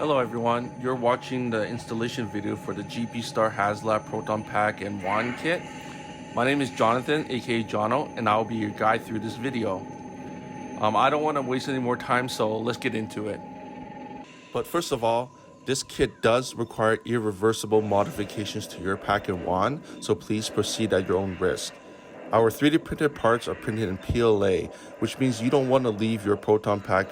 Hello everyone, you're watching the installation video for the GPStar HasLab Proton Pack and Wand Kit. My name is Jonathan, aka Jono, and I'll be your guide through this video. I don't want to waste any more time, so let's get into it. But first of all, this kit does require irreversible modifications to your pack and wand, so please proceed at your own risk. Our 3D printed parts are printed in PLA, which means you don't want to leave your Proton Pack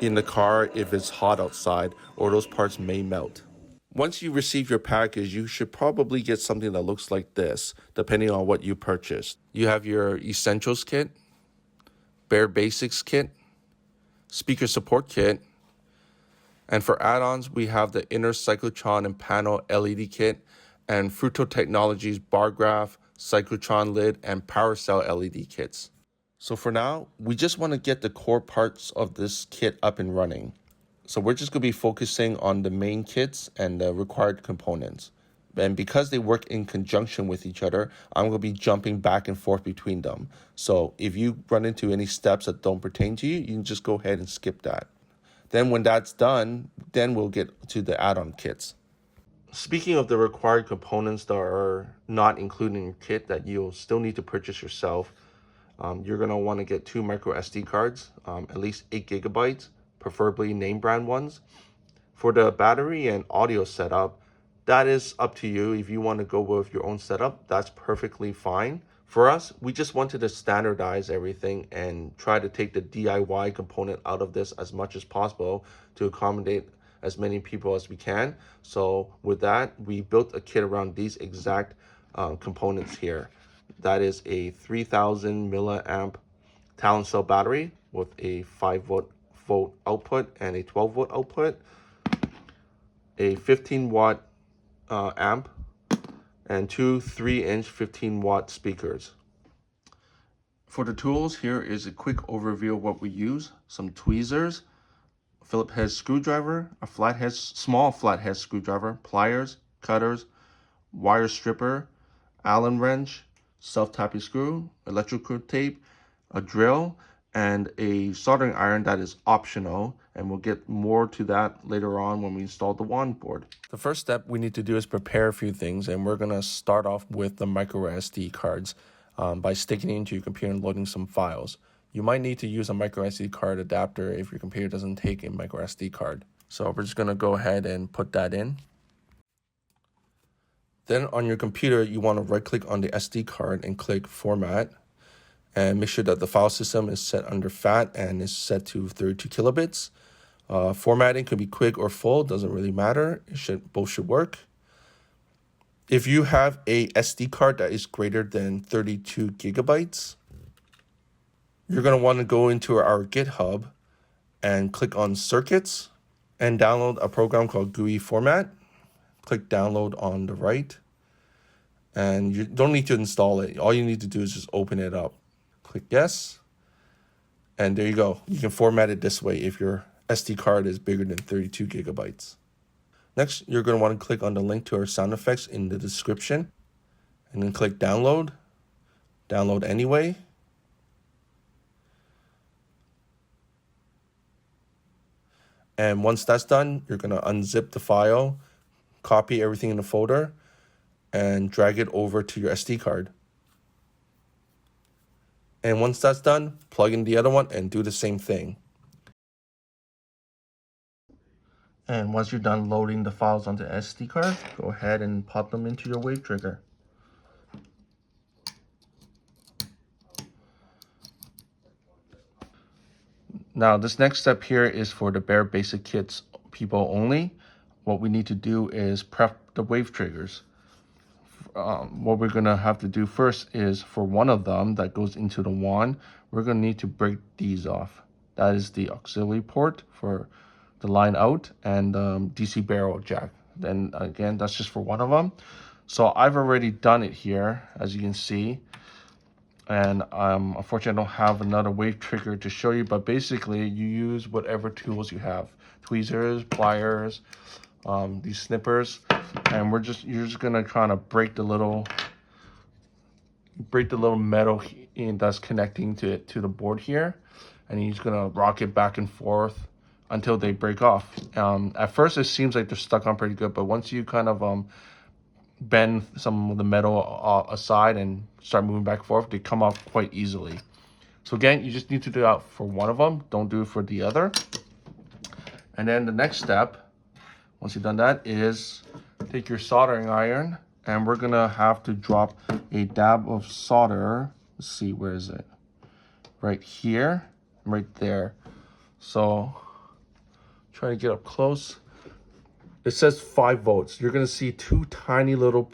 in the car if it's hot outside, or those parts may melt. Once you receive your package, you should probably get something that looks like this, depending on what you purchased. You have your Essentials kit, Bare Basics kit, Speaker Support kit, and for add-ons, we have the Inner Cyclotron and Panel LED kit, and Fruto Technologies Bar Graph, Cyclotron Lid, and Power Cell LED kits. So for now, we just want to get the core parts of this kit up and running. So we're just going to be focusing on the main kits and the required components. And because they work in conjunction with each other, I'm going to be jumping back and forth between them. So if you run into any steps that don't pertain to you, you can just go ahead and skip that. Then when that's done, then we'll get to the add-on kits. Speaking of the required components that are not included in your kit that you'll still need to purchase yourself, you're going to want to get 2 micro SD cards, at least 8 gigabytes, preferably name brand ones. For the battery and audio setup, that is up to you. If you want to go with your own setup, that's perfectly fine. For us, we just wanted to standardize everything and try to take the DIY component out of this as much as possible to accommodate as many people as we can. So with that, we built a kit around these exact components here. That is a 3000 milliamp Talon cell battery with a 5 volt output and a 12 volt output, a 15 watt amp, and 2 3-inch 15 watt speakers. For the tools, here is a quick overview of what we use. Some tweezers, Phillips head screwdriver, a small flathead screwdriver, pliers, cutters, wire stripper, Allen wrench, self-tapping screw, electrical tape, a drill, and a soldering iron that is optional, and we'll get more to that later on when we install the wand board. The first step we need to do is prepare a few things, and we're going to start off with the micro SD cards by sticking it into your computer and loading some files. You might need to use a micro SD card adapter if your computer doesn't take a micro SD card. So we're just going to go ahead and put that in. Then on your computer, you want to right click on the SD card and click Format, and make sure that the file system is set under FAT and is set to 32 kilobits. Formatting could be quick or full, doesn't really matter. Both should work. If you have a SD card that is greater than 32 gigabytes, you're going to want to go into our GitHub and click on Circuits and download a program called GUI Format. Click Download on the right, and you don't need to install it. All you need to do is just open it up. Click Yes, and there you go. You can format it this way if your SD card is bigger than 32 gigabytes. Next, you're going to want to click on the link to our sound effects in the description, and then click Download. Download anyway. And once that's done, you're going to unzip the file, copy everything in the folder, and drag it over to your SD card. And once that's done, plug in the other one and do the same thing. And once you're done loading the files onto the SD card, go ahead and pop them into your wave trigger. Now, this next step here is for the Bare Basic Kits people only. What we need to do is prep the wave triggers. What we're going to have to do first is for one of them that goes into the wand, we're going to need to break these off. That is the auxiliary port for the line out and DC barrel jack. Then again, that's just for one of them. So I've already done it here, as you can see. And unfortunately, I don't have another wave trigger to show you, but basically you use whatever tools you have. Tweezers, pliers, these snippers, and you're just gonna kind of break the little metal that's connecting to the board here, and you're just gonna rock it back and forth until they break off. At first it seems like they're stuck on pretty good, but once you kind of bend some of the metal aside and start moving back and forth, they come off quite easily. So again, you just need to do that for one of them. Don't do it for the other. And then the next step, once you've done that, is take your soldering iron, and we're gonna have to drop a dab of solder. Let's see, where is it? Right here, right there. So try to get up close. It says 5 volts. You're gonna see 2 tiny little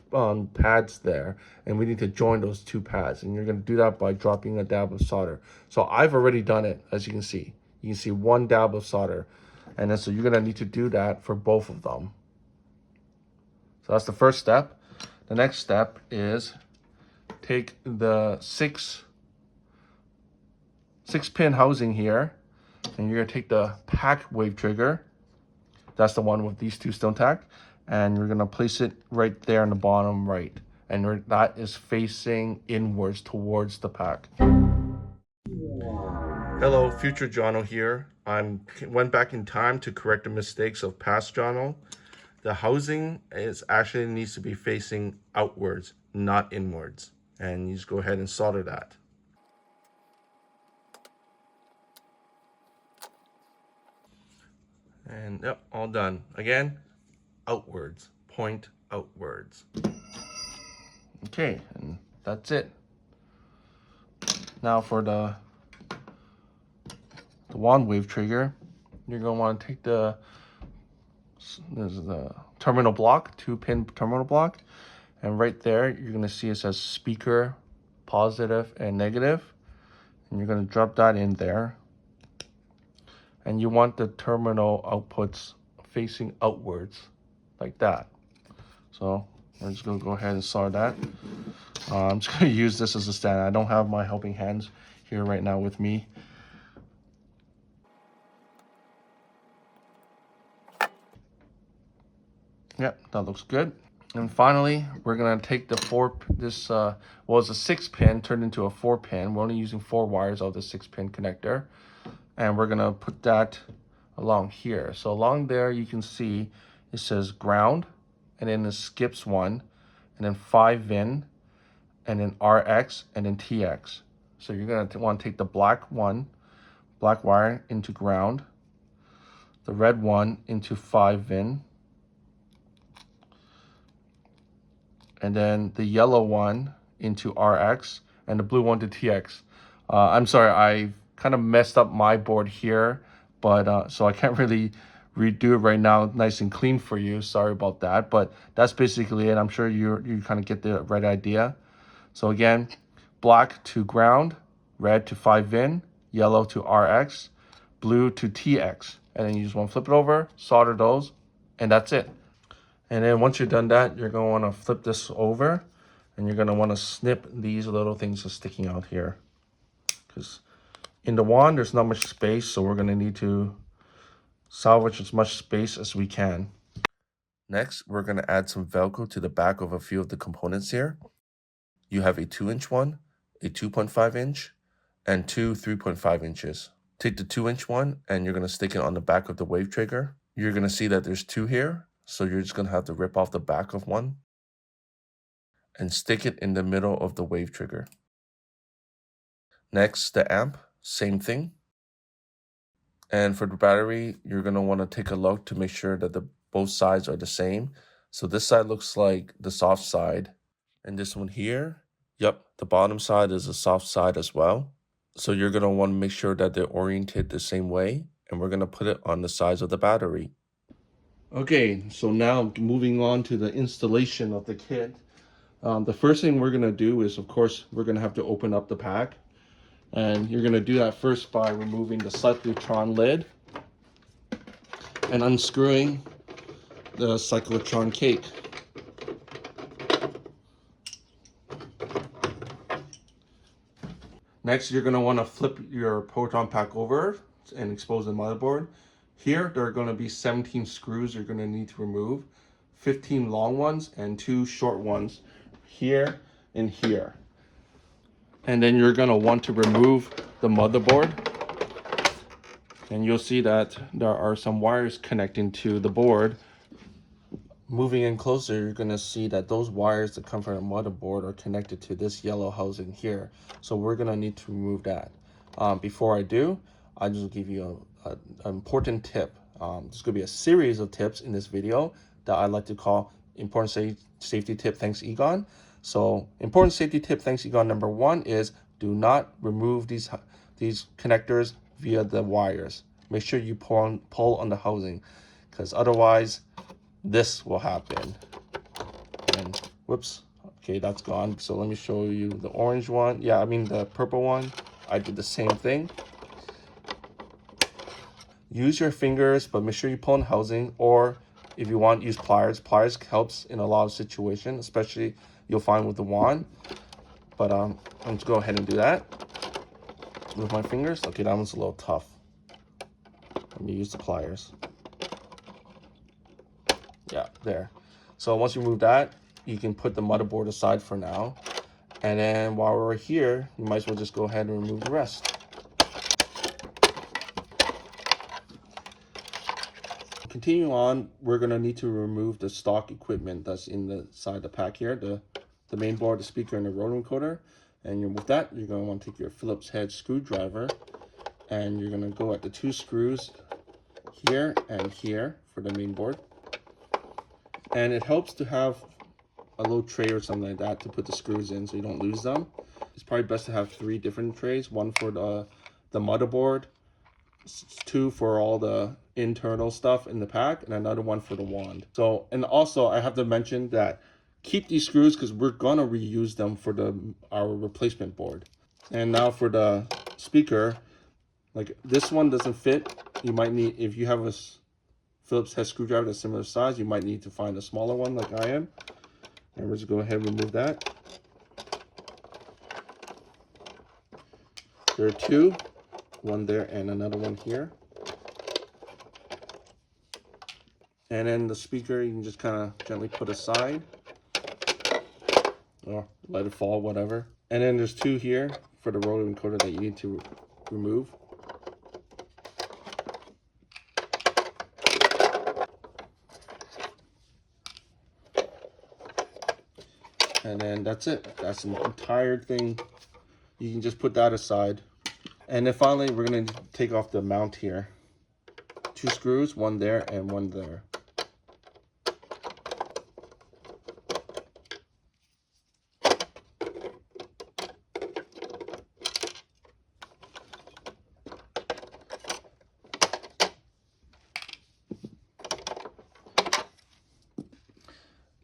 pads there, and we need to join those 2 pads. And you're gonna do that by dropping a dab of solder. So I've already done it, as you can see. You can see 1 dab of solder. And then so you're gonna need to do that for both of them. So that's the first step. The next step is take the 6-pin housing here, and you're gonna take the pack wave trigger. That's the one with these 2 stone tack, and you're gonna place it right there in the bottom right, and that is facing inwards towards the pack. Hello, future Jono here. I went back in time to correct the mistakes of past Jono. The housing actually needs to be facing outwards, not inwards. And you just go ahead and solder that. And yep, all done. Again, outwards, point outwards. Okay, and that's it. Now for the wand wave trigger, you're gonna want to take there's the terminal block, 2-pin terminal block, and right there you're gonna see it says speaker, positive and negative, and you're gonna drop that in there. And you want the terminal outputs facing outwards, like that. So we're just gonna go ahead and solder that. I'm just gonna use this as a stand. I don't have my helping hands here right now with me. Yep, that looks good. And finally, we're gonna take the it's a 6-pin turned into a 4-pin. We're only using 4 wires of the 6-pin connector. And we're gonna put that along here. So along there, you can see it says ground, and then it skips 1, and then 5 VIN, and then RX, and then TX. So you're gonna want to take the black wire into ground, the red one into 5 VIN, and then the yellow one into RX, and the blue one to TX. I'm sorry, I kind of messed up my board here, but so I can't really redo it right now nice and clean for you. Sorry about that, but that's basically it. I'm sure you kind of get the right idea. So again, black to ground, red to 5 VIN, yellow to RX, blue to TX, and then you just want to flip it over, solder those, and that's it. And then once you're done that, you're going to want to flip this over, and you're going to want to snip these little things that's sticking out here, because in the wand, there's not much space, so we're going to need to salvage as much space as we can. Next, we're going to add some Velcro to the back of a few of the components here. You have a 2-inch one, a 2.5 inch, and 2 3.5 inches. Take the 2-inch one, and you're going to stick it on the back of the wave trigger. You're going to see that there's 2 here, so you're just going to have to rip off the back of one and stick it in the middle of the wave trigger. Next, the amp. Same thing. And for the battery, you're going to want to take a look to make sure that both sides are the same. So this side looks like the soft side. And this one here, yep, the bottom side is a soft side as well. So you're going to want to make sure that they're oriented the same way. And we're going to put it on the sides of the battery. Okay, so now moving on to the installation of the kit. The first thing we're going to do is, of course, we're going to have to open up the pack. And you're going to do that first by removing the cyclotron lid and unscrewing the cyclotron cake. Next, you're going to want to flip your Proton pack over and expose the motherboard. Here, there are going to be 17 screws you're going to need to remove, 15 long ones and 2 short ones here and here. And then you're going to want to remove the motherboard. And you'll see that there are some wires connecting to the board. Moving in closer, you're gonna see that those wires that come from the motherboard are connected to this yellow housing here. So we're gonna need to remove that. Before I do, I just give you an important tip. There's gonna be a series of tips in this video that I like to call important safety tip thanks Egon. So important safety tip thanks Egon number 1 is do not remove these connectors via the wires. Make sure you pull on the housing, because otherwise this will happen. And whoops, okay, that's gone. So let me show you the orange one. Yeah, I mean the purple one. I did the same thing. Use your fingers, but make sure you pull on housing, or if you want, use pliers. Pliers helps in a lot of situations, especially you'll find with the wand. But I'm going to go ahead and do that with my fingers. Okay, that one's a little tough. Let me use the pliers. Yeah, there. So once you remove that, you can put the motherboard aside for now. And then while we're here, you might as well just go ahead and remove the rest. Continuing on, we're gonna need to remove the stock equipment that's inside the pack here, the main board, the speaker, and the rotor encoder. And with that, you're gonna want to take your Phillips head screwdriver, and you're gonna go at the 2 screws here and here for the main board. And it helps to have a little tray or something like that to put the screws in so you don't lose them. It's probably best to have 3 different trays, one for the motherboard, 2 for all the internal stuff in the pack, and another one for the wand. So, and also I have to mention that keep these screws because we're gonna reuse them for our replacement board. And now for the speaker, like this one doesn't fit. You might need, if you have a Phillips head screwdriver that's similar size, you might need to find a smaller one like I am. And we're just go ahead and remove that. There are 2, one there and another one here. And then the speaker you can just kind of gently put aside or let it fall, whatever. And then there's 2 here for the rotor encoder that you need to remove. And then that's it. That's the entire thing. You can just put that aside. And then finally, we're going to take off the mount here. 2 screws, one there and one there.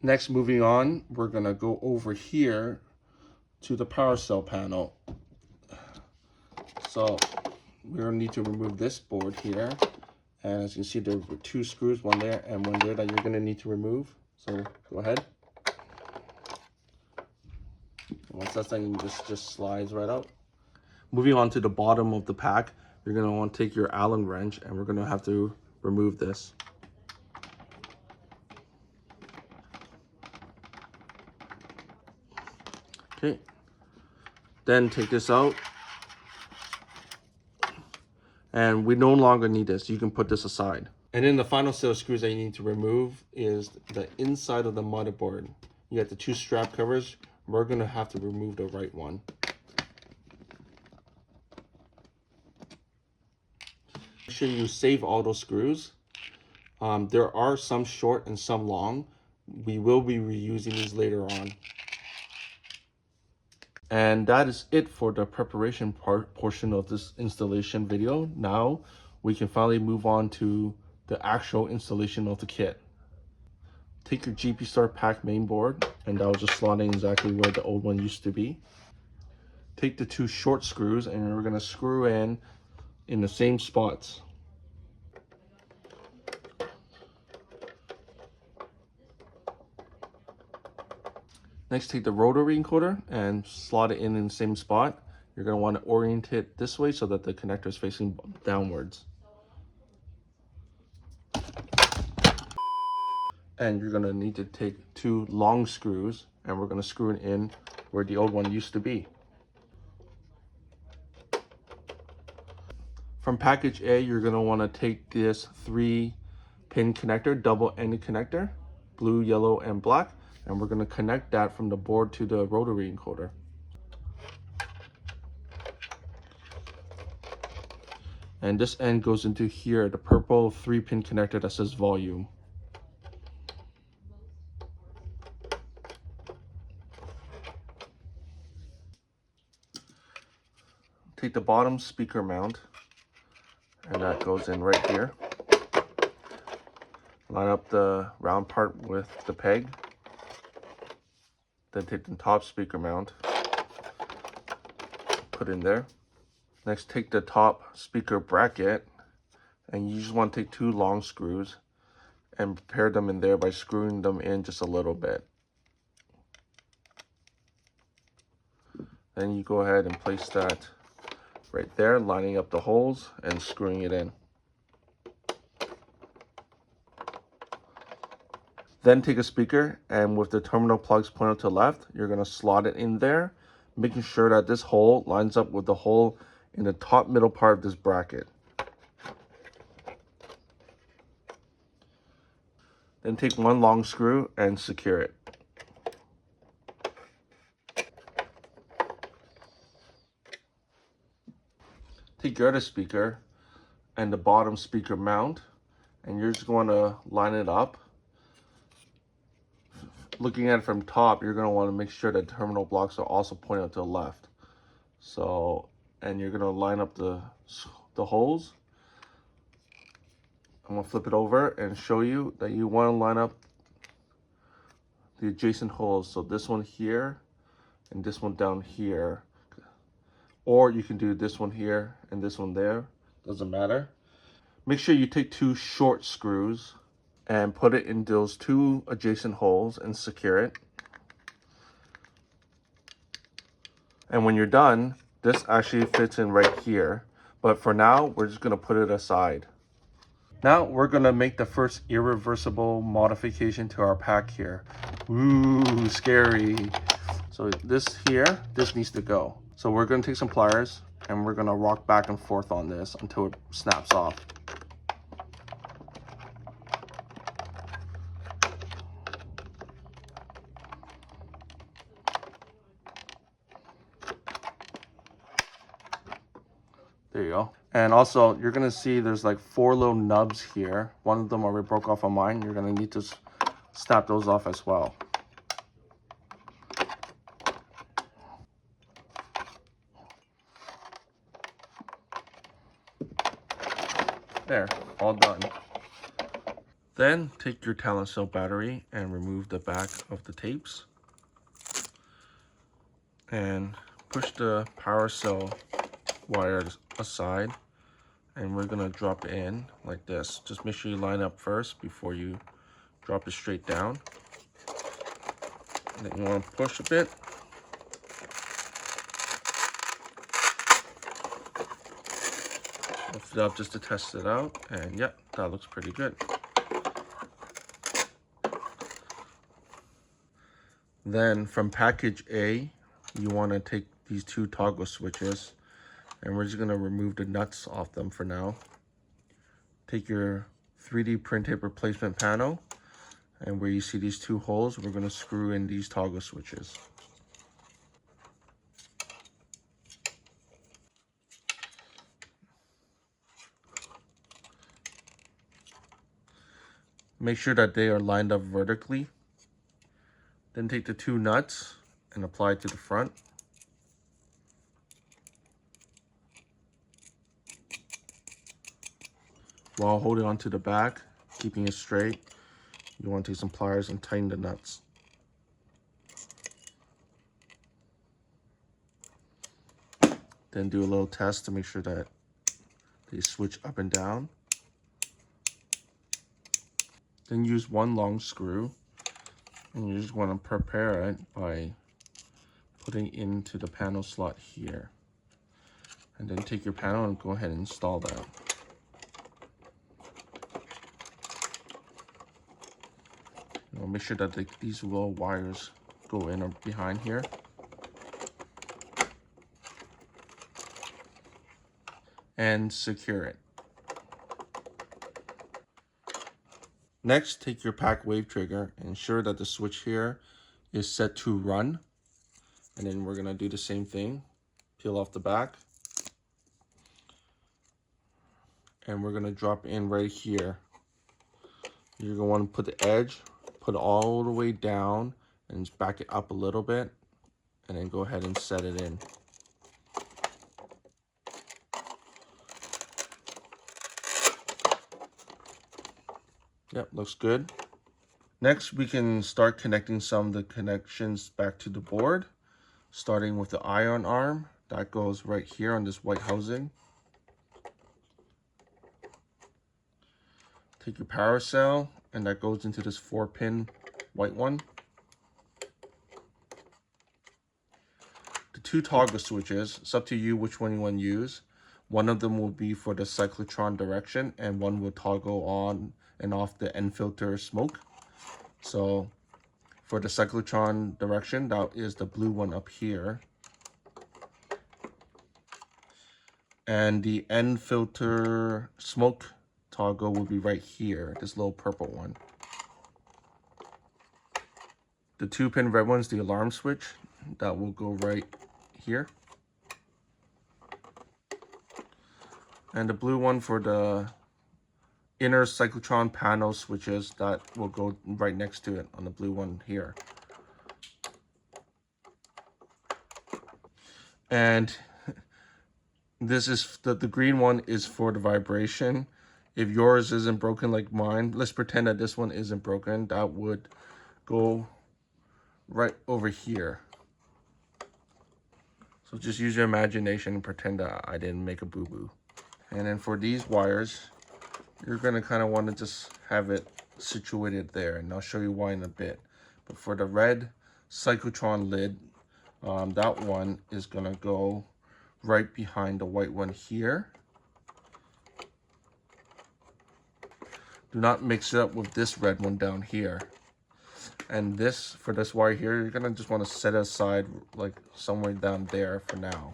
Next, moving on, we're going to go over here to the power cell panel. So we're going to need to remove this board here. And as you can see, there were 2 screws, one there and one there that you're going to need to remove. So go ahead. Once that's done, just slides right out. Moving on to the bottom of the pack, you're going to want to take your Allen wrench and we're going to have to remove this. Okay, then take this out, and we no longer need this. You can put this aside. And then the final set of screws that you need to remove is the inside of the motherboard. You got the 2 strap covers. We're gonna have to remove the right one. Make sure you save all those screws. There are some short and some long. We will be reusing these later on. And that is it for the preparation portion of this installation video. Now we can finally move on to the actual installation of the kit. Take your GPStar pack mainboard, and that will just slot in exactly where the old one used to be. Take the 2 short screws and we're going to screw in the same spots. Next, take the rotary encoder and slot it in the same spot. You're going to want to orient it this way so that the connector is facing downwards. And you're going to need to take 2 long screws and we're going to screw it in where the old one used to be. From package A, you're going to want to take this 3-pin connector, double-ended connector, blue, yellow, and black, and we're going to connect that from the board to the rotary encoder. And this end goes into here, the purple 3-pin connector that says volume. Take the bottom speaker mount, and that goes in right here. Line up the round part with the peg. Then take the top speaker mount, put in there. Next, take the top speaker bracket, and you just want to take 2 long screws and prepare them in there by screwing them in just a little bit. Then you go ahead and place that right there, lining up the holes and screwing it in. Then take a speaker, and with the terminal plugs pointed to the left, you're going to slot it in there, making sure that this hole lines up with the hole in the top middle part of this bracket. Then take 1 long screw and secure it. Take your other speaker and the bottom speaker mount, and you're just going to line it up. Looking at it from top, you're going to want to make sure that terminal blocks are also pointed to the left. So, and you're going to line up the holes. I'm going to flip it over and show you that you want to line up the adjacent holes. So this one here and this one down here. Or you can do this one here and this one there. Doesn't matter. Make sure you take 2 short screws and put it in those 2 adjacent holes and secure it. And when you're done, this actually fits in right here. But for now, we're just going to put it aside. Now we're going to make the first irreversible modification to our pack here. Ooh, scary. So this needs to go. So we're going to take some pliers and we're going to rock back and forth on this until it snaps off. There you go. And also, you're going to see there's like 4 little nubs here. One of them already broke off on mine. You're going to need to snap those off as well. There, all done. Then take your Talon cell battery and remove the back of the tapes. And push the power cell wires aside. And we're gonna drop it in like this. Just make sure you line up first before you drop it straight down. And then you want to push a bit. Lift it up just to test it out, and yep, that looks pretty good. Then from package A, you want to take these 2 toggle switches, and we're just going to remove the nuts off them for now. Take your 3D printed replacement panel, and where you see these 2 holes, we're going to screw in these toggle switches. Make sure that they are lined up vertically. Then take the 2 nuts and apply it to the front. While holding on to the back, keeping it straight, you want to take some pliers and tighten the nuts. Then do a little test to make sure that they switch up and down. Then use 1 long screw, and you just want to prepare it by putting into the panel slot here. And then take your panel and go ahead and install that. Make sure that these little wires go in or behind here. and secure it. Next, take your pack wave trigger and ensure that the switch here is set to run. And then we're gonna do the same thing. Peel off the back. And we're gonna drop in right here. You're gonna wanna put the edge, put it all the way down, and just back it up a little bit. And then go ahead and set it in. Yep, looks good. Next, we can start connecting some of the connections back to the board, starting with the ion arm. That goes right here on this white housing. Take your power cell, and that goes into this 4-pin white one. The 2 toggle switches, it's up to you which one you want to use. One of them will be for the cyclotron direction, and one will toggle on and off the end filter smoke. So for the cyclotron direction, that is the blue one up here. And the end filter smoke toggle will be right here, this little purple one. The 2-pin red one's the alarm switch. That will go right here. And the blue one for the inner cyclotron panel switches, that will go right next to it on the blue one here. And this is the green one is for the vibration. If yours isn't broken like mine, let's pretend that this one isn't broken. That would go right over here. So just use your imagination and pretend that I didn't make a boo-boo. And then for these wires, you're gonna kind of want to just have it situated there, and I'll show you why in a bit. But for the red cyclotron lid, that one is gonna go right behind the white one here. Do not mix it up with this red one down here. And this, for this wire here, you're gonna just want to set it aside like somewhere down there for now.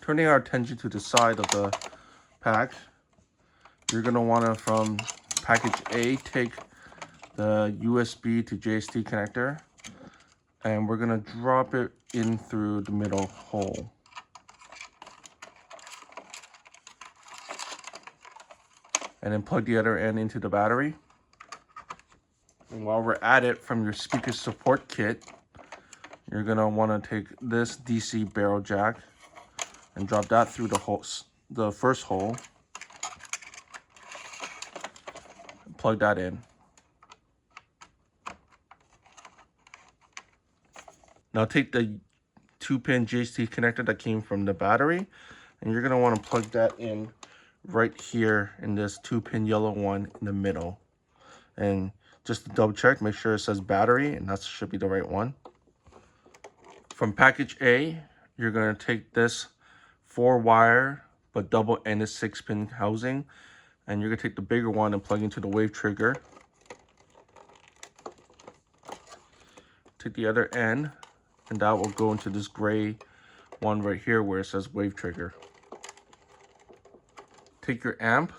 Turning our attention to the side of the pack, you're gonna wanna, from package A, take the USB to JST connector, and we're gonna drop it in through the middle hole. And then plug the other end into the battery. And while we're at it, from your speaker support kit, you're gonna wanna take this DC barrel jack and drop that through the first hole. Plug that in. Now take the 2-pin JST connector that came from the battery, and you're gonna wanna plug that in right here in this 2-pin yellow one in the middle. And just to double check, make sure it says battery, and that should be the right one. From package A, you're gonna take this 4-wire but double-ended 6-pin housing, and you're gonna take the bigger one and plug into the wave trigger. Take the other end, and that will go into this gray one right here where it says wave trigger. Take your amp,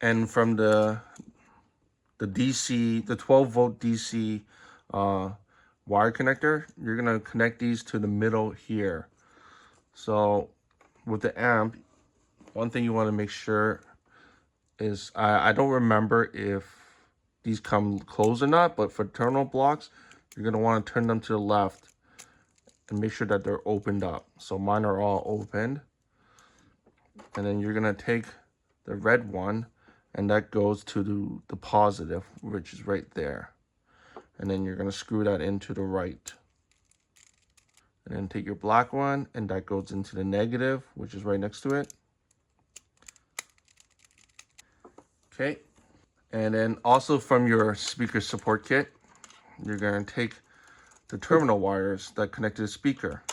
and from the DC, the 12-volt DC wire connector, you're gonna connect these to the middle here. So with the amp, one thing you want to make sure is, I don't remember if these come closed or not, but for terminal blocks, you're gonna want to turn them to the left and make sure that they're opened up. So mine are all opened. And then you're gonna take the red one, and that goes to the positive, which is right there. And then you're gonna screw that into the right. And then take your black one, and that goes into the negative, which is right next to it. Okay. And then also from your speaker support kit, you're gonna take the terminal wires that connect to the speaker.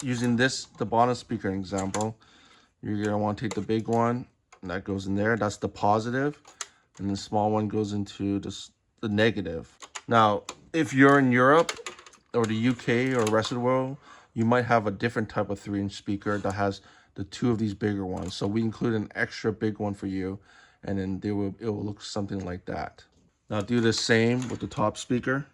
Using the bottom speaker example, you're gonna want to take the big one, and that goes in there. That's the positive, and the small one goes into the negative. Now, If you're in Europe or the UK or the rest of the world, you might have a different type of 3-inch speaker that has the two of these bigger ones. So we include an extra big one for you, and then it will look something like that. Now do the same with the top speaker.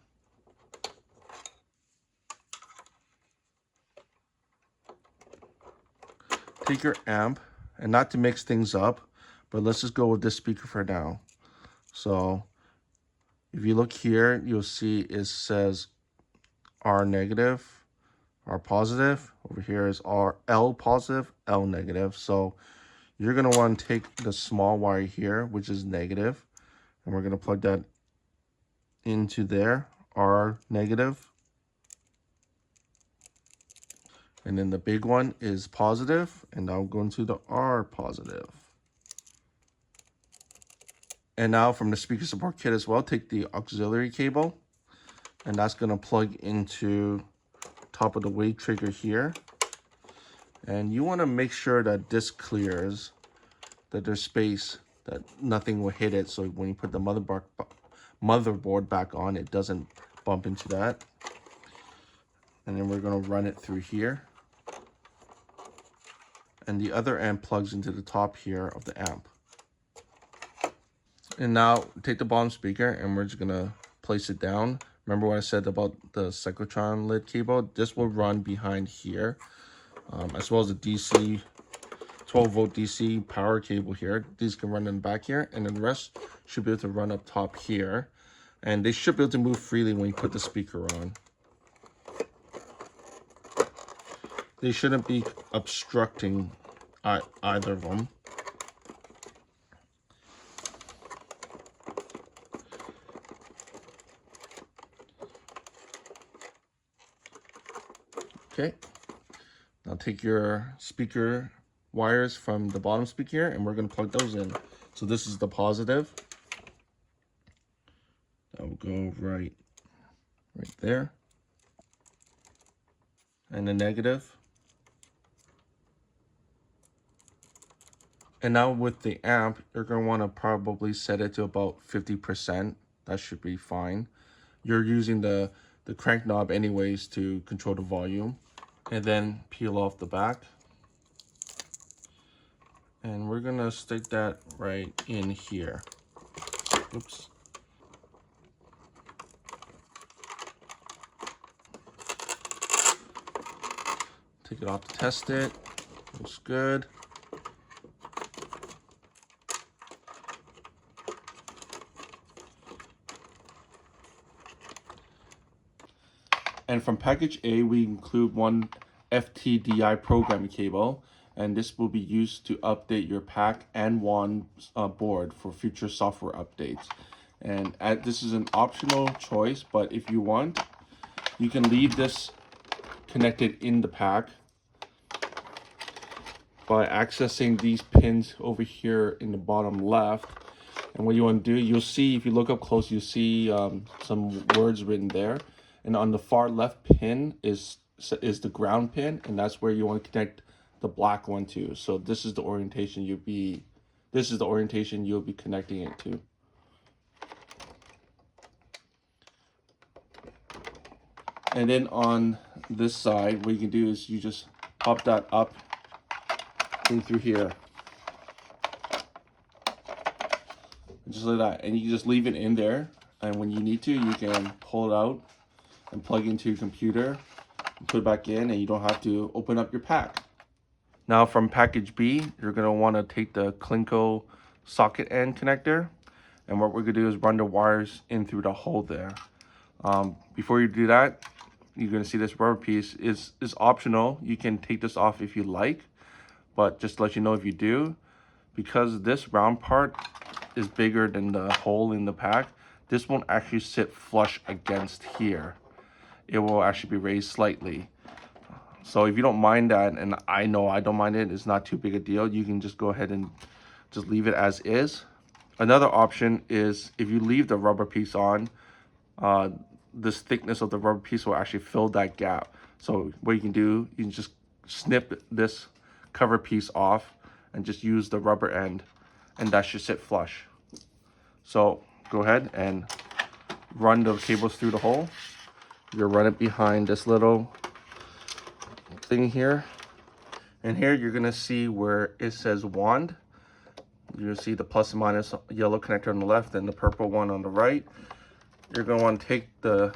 Take your amp, and not to mix things up, but let's just go with this speaker for now. So if you look here, you'll see it says R negative, R positive. Over here is R L positive, L negative. So you're going to want to take the small wire here, which is negative, and we're going to plug that into there, R negative. And then the big one is positive, and now go into the R positive. And now from the speaker support kit as well, take the auxiliary cable, and that's going to plug into top of the wave trigger here. And you want to make sure that this clears, that there's space, that nothing will hit it. So when you put the motherboard back on, it doesn't bump into that. And then we're going to run it through here. And the other end plugs into the top here of the amp. And now take the bottom speaker, and we're just gonna place it down. Remember what I said about the cyclotron lid cable? This will run behind here, as well as the DC 12-volt DC power cable here. These can run in the back here, and then the rest should be able to run up top here. And they should be able to move freely when you put the speaker on. They shouldn't be obstructing either of them. Okay, now take your speaker wires from the bottom speaker, and we're going to plug those in. So this is the positive. That will go right there. And the negative. And now with the amp, you're going to want to probably set it to about 50%. That should be fine. You're using the crank knob anyways to control the volume. And then peel off the back. And we're going to stick that right in here. Oops. Take it off to test it. Looks good. And from package A, we include one FTDI programming cable, and this will be used to update your pack and WAN board for future software updates. And this is an optional choice, but if you want, you can leave this connected in the pack by accessing these pins over here in the bottom left. And what you want to do, you'll see, if you look up close, you'll see some words written there. And on the far left pin is the ground pin, and that's where you want to connect the black one to. So this is the orientation you'll be connecting it to. And then on this side, what you can do is you just pop that up in through here. Just like that. And you can just leave it in there. And when you need to, you can pull it out and plug into your computer and put it back in, and you don't have to open up your pack. Now from package B, you're going to want to take the Klinko socket end connector, and what we're going to do is run the wires in through the hole there. Before you do that, you're going to see this rubber piece is optional. You can take this off if you like, but just to let you know, if you do, because this round part is bigger than the hole in the pack, this won't actually sit flush against here. It will actually be raised slightly. So if you don't mind that, and I know I don't mind it, it's not too big a deal, you can just go ahead and just leave it as is. Another option is if you leave the rubber piece on, this thickness of the rubber piece will actually fill that gap. So what you can do, you can just snip this cover piece off and just use the rubber end, and that should sit flush. So go ahead and run the cables through the hole. You're gonna run it behind this little thing here. And here you're gonna see where it says wand. You'll see the plus and minus yellow connector on the left and the purple one on the right. You're gonna want to take the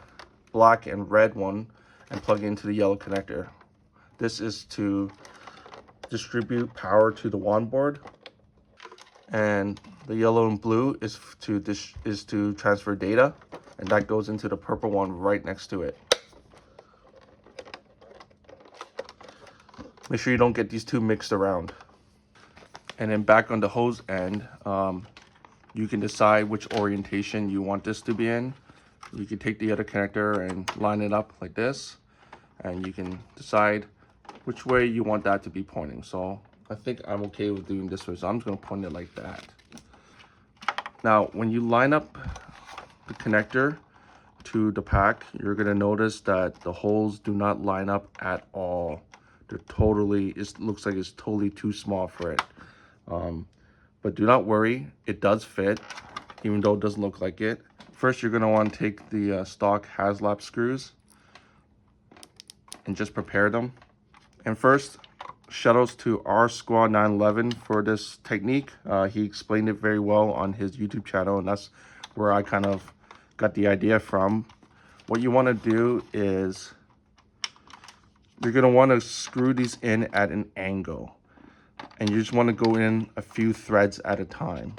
black and red one and plug it into the yellow connector. This is to distribute power to the wand board, and the yellow and blue is to transfer data, and that goes into the purple one right next to it. Make sure you don't get these two mixed around. And then back on the hose end, you can decide which orientation you want this to be in. You can take the other connector and line it up like this, and you can decide which way you want that to be pointing. So I think I'm okay with doing this way, so I'm just gonna point it like that. Now, when you line up the connector to the pack, you're gonna notice that the holes do not line up at all. They're totally, it looks like it's totally too small for it. But do not worry, it does fit, even though it doesn't look like it. First, you're gonna want to take the stock HasLab screws and just prepare them. And first, shoutouts to R Squad 911 for this technique. He explained it very well on his YouTube channel, and that's where I kind of got the idea from. What you want to do is you're going to want to screw these in at an angle, and you just want to go in a few threads at a time.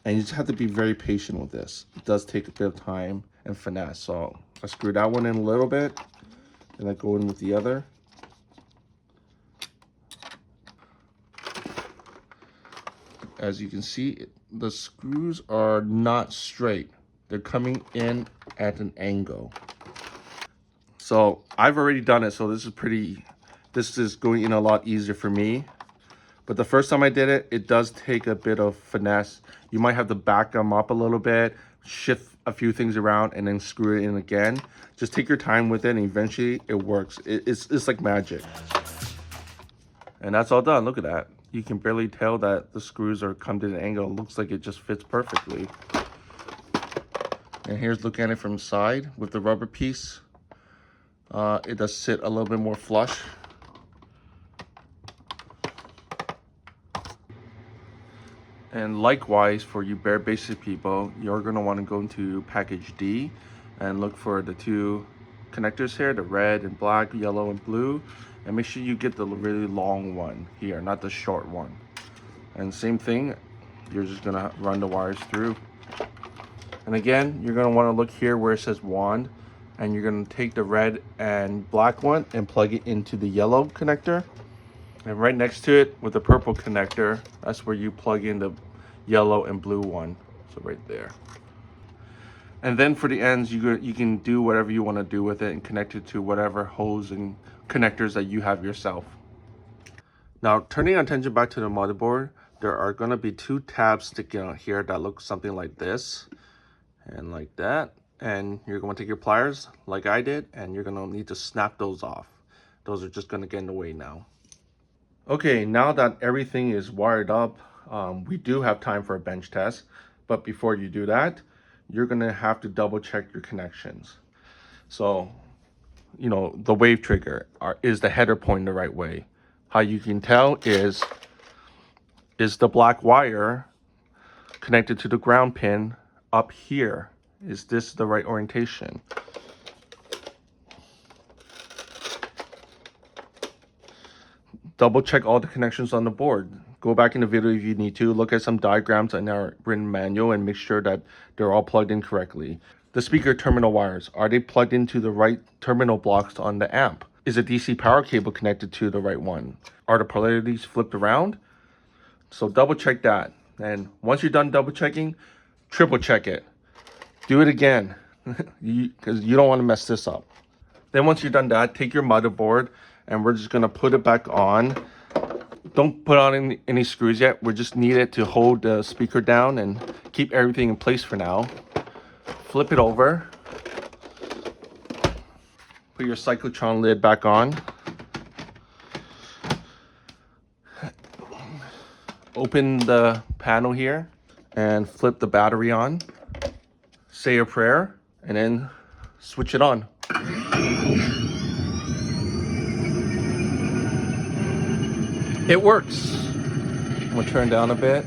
And you just have to be very patient with this. It does take a bit of time and finesse. So I screw that one in a little bit, and I go in with the other. As you can see, the screws are not straight. They're coming in at an angle. So I've already done it, so this is going in a lot easier for me. But the first time I did it, it does take a bit of finesse. You might have to back them up a little bit, shift a few things around, and then screw it in again. Just take your time with it, and eventually it works. It's like magic. And that's all done. Look at that. You can barely tell that the screws are come to an angle. It looks like it just fits perfectly. And here's looking at it from the side with the rubber piece. It does sit a little bit more flush. And likewise, for you bare basic people, you're going to want to go into package D and look for the two connectors here, the red and black, yellow and blue, and make sure you get the really long one here, not the short one. And same thing, you're just going to run the wires through. And again, you're going to want to look here where it says wand, and you're going to take the red and black one and plug it into the yellow connector. And right next to it with the purple connector, that's where you plug in the yellow and blue one. So right there. And then for the ends, you can do whatever you want to do with it and connect it to whatever hose and connectors that you have yourself. Now, turning our attention back to the motherboard, there are going to be two tabs sticking out here that look something like this and like that. And you're going to take your pliers like I did, and you're going to need to snap those off. Those are just going to get in the way now. Okay, now that everything is wired up, we do have time for a bench test. But before you do that, you're going to have to double check your connections. So, you know, the wave trigger, is the header pointing the right way? How you can tell is the black wire connected to the ground pin up here? Is this the right orientation? Double check all the connections on the board. Go back in the video if you need to. Look at some diagrams in our written manual and make sure that they're all plugged in correctly. The speaker terminal wires, are they plugged into the right terminal blocks on the amp? Is the DC power cable connected to the right one? Are the polarities flipped around? So double check that. And once you're done double checking, triple check it. Do it again, because you don't want to mess this up. Then once you're done that, take your motherboard, and we're just gonna put it back on. Don't put on any screws yet. We just need it to hold the speaker down and keep everything in place for now. Flip it over. Put your cyclotron lid back on. Open the panel here and flip the battery on. say a prayer, and then switch it on. It works. I'm gonna turn down a bit.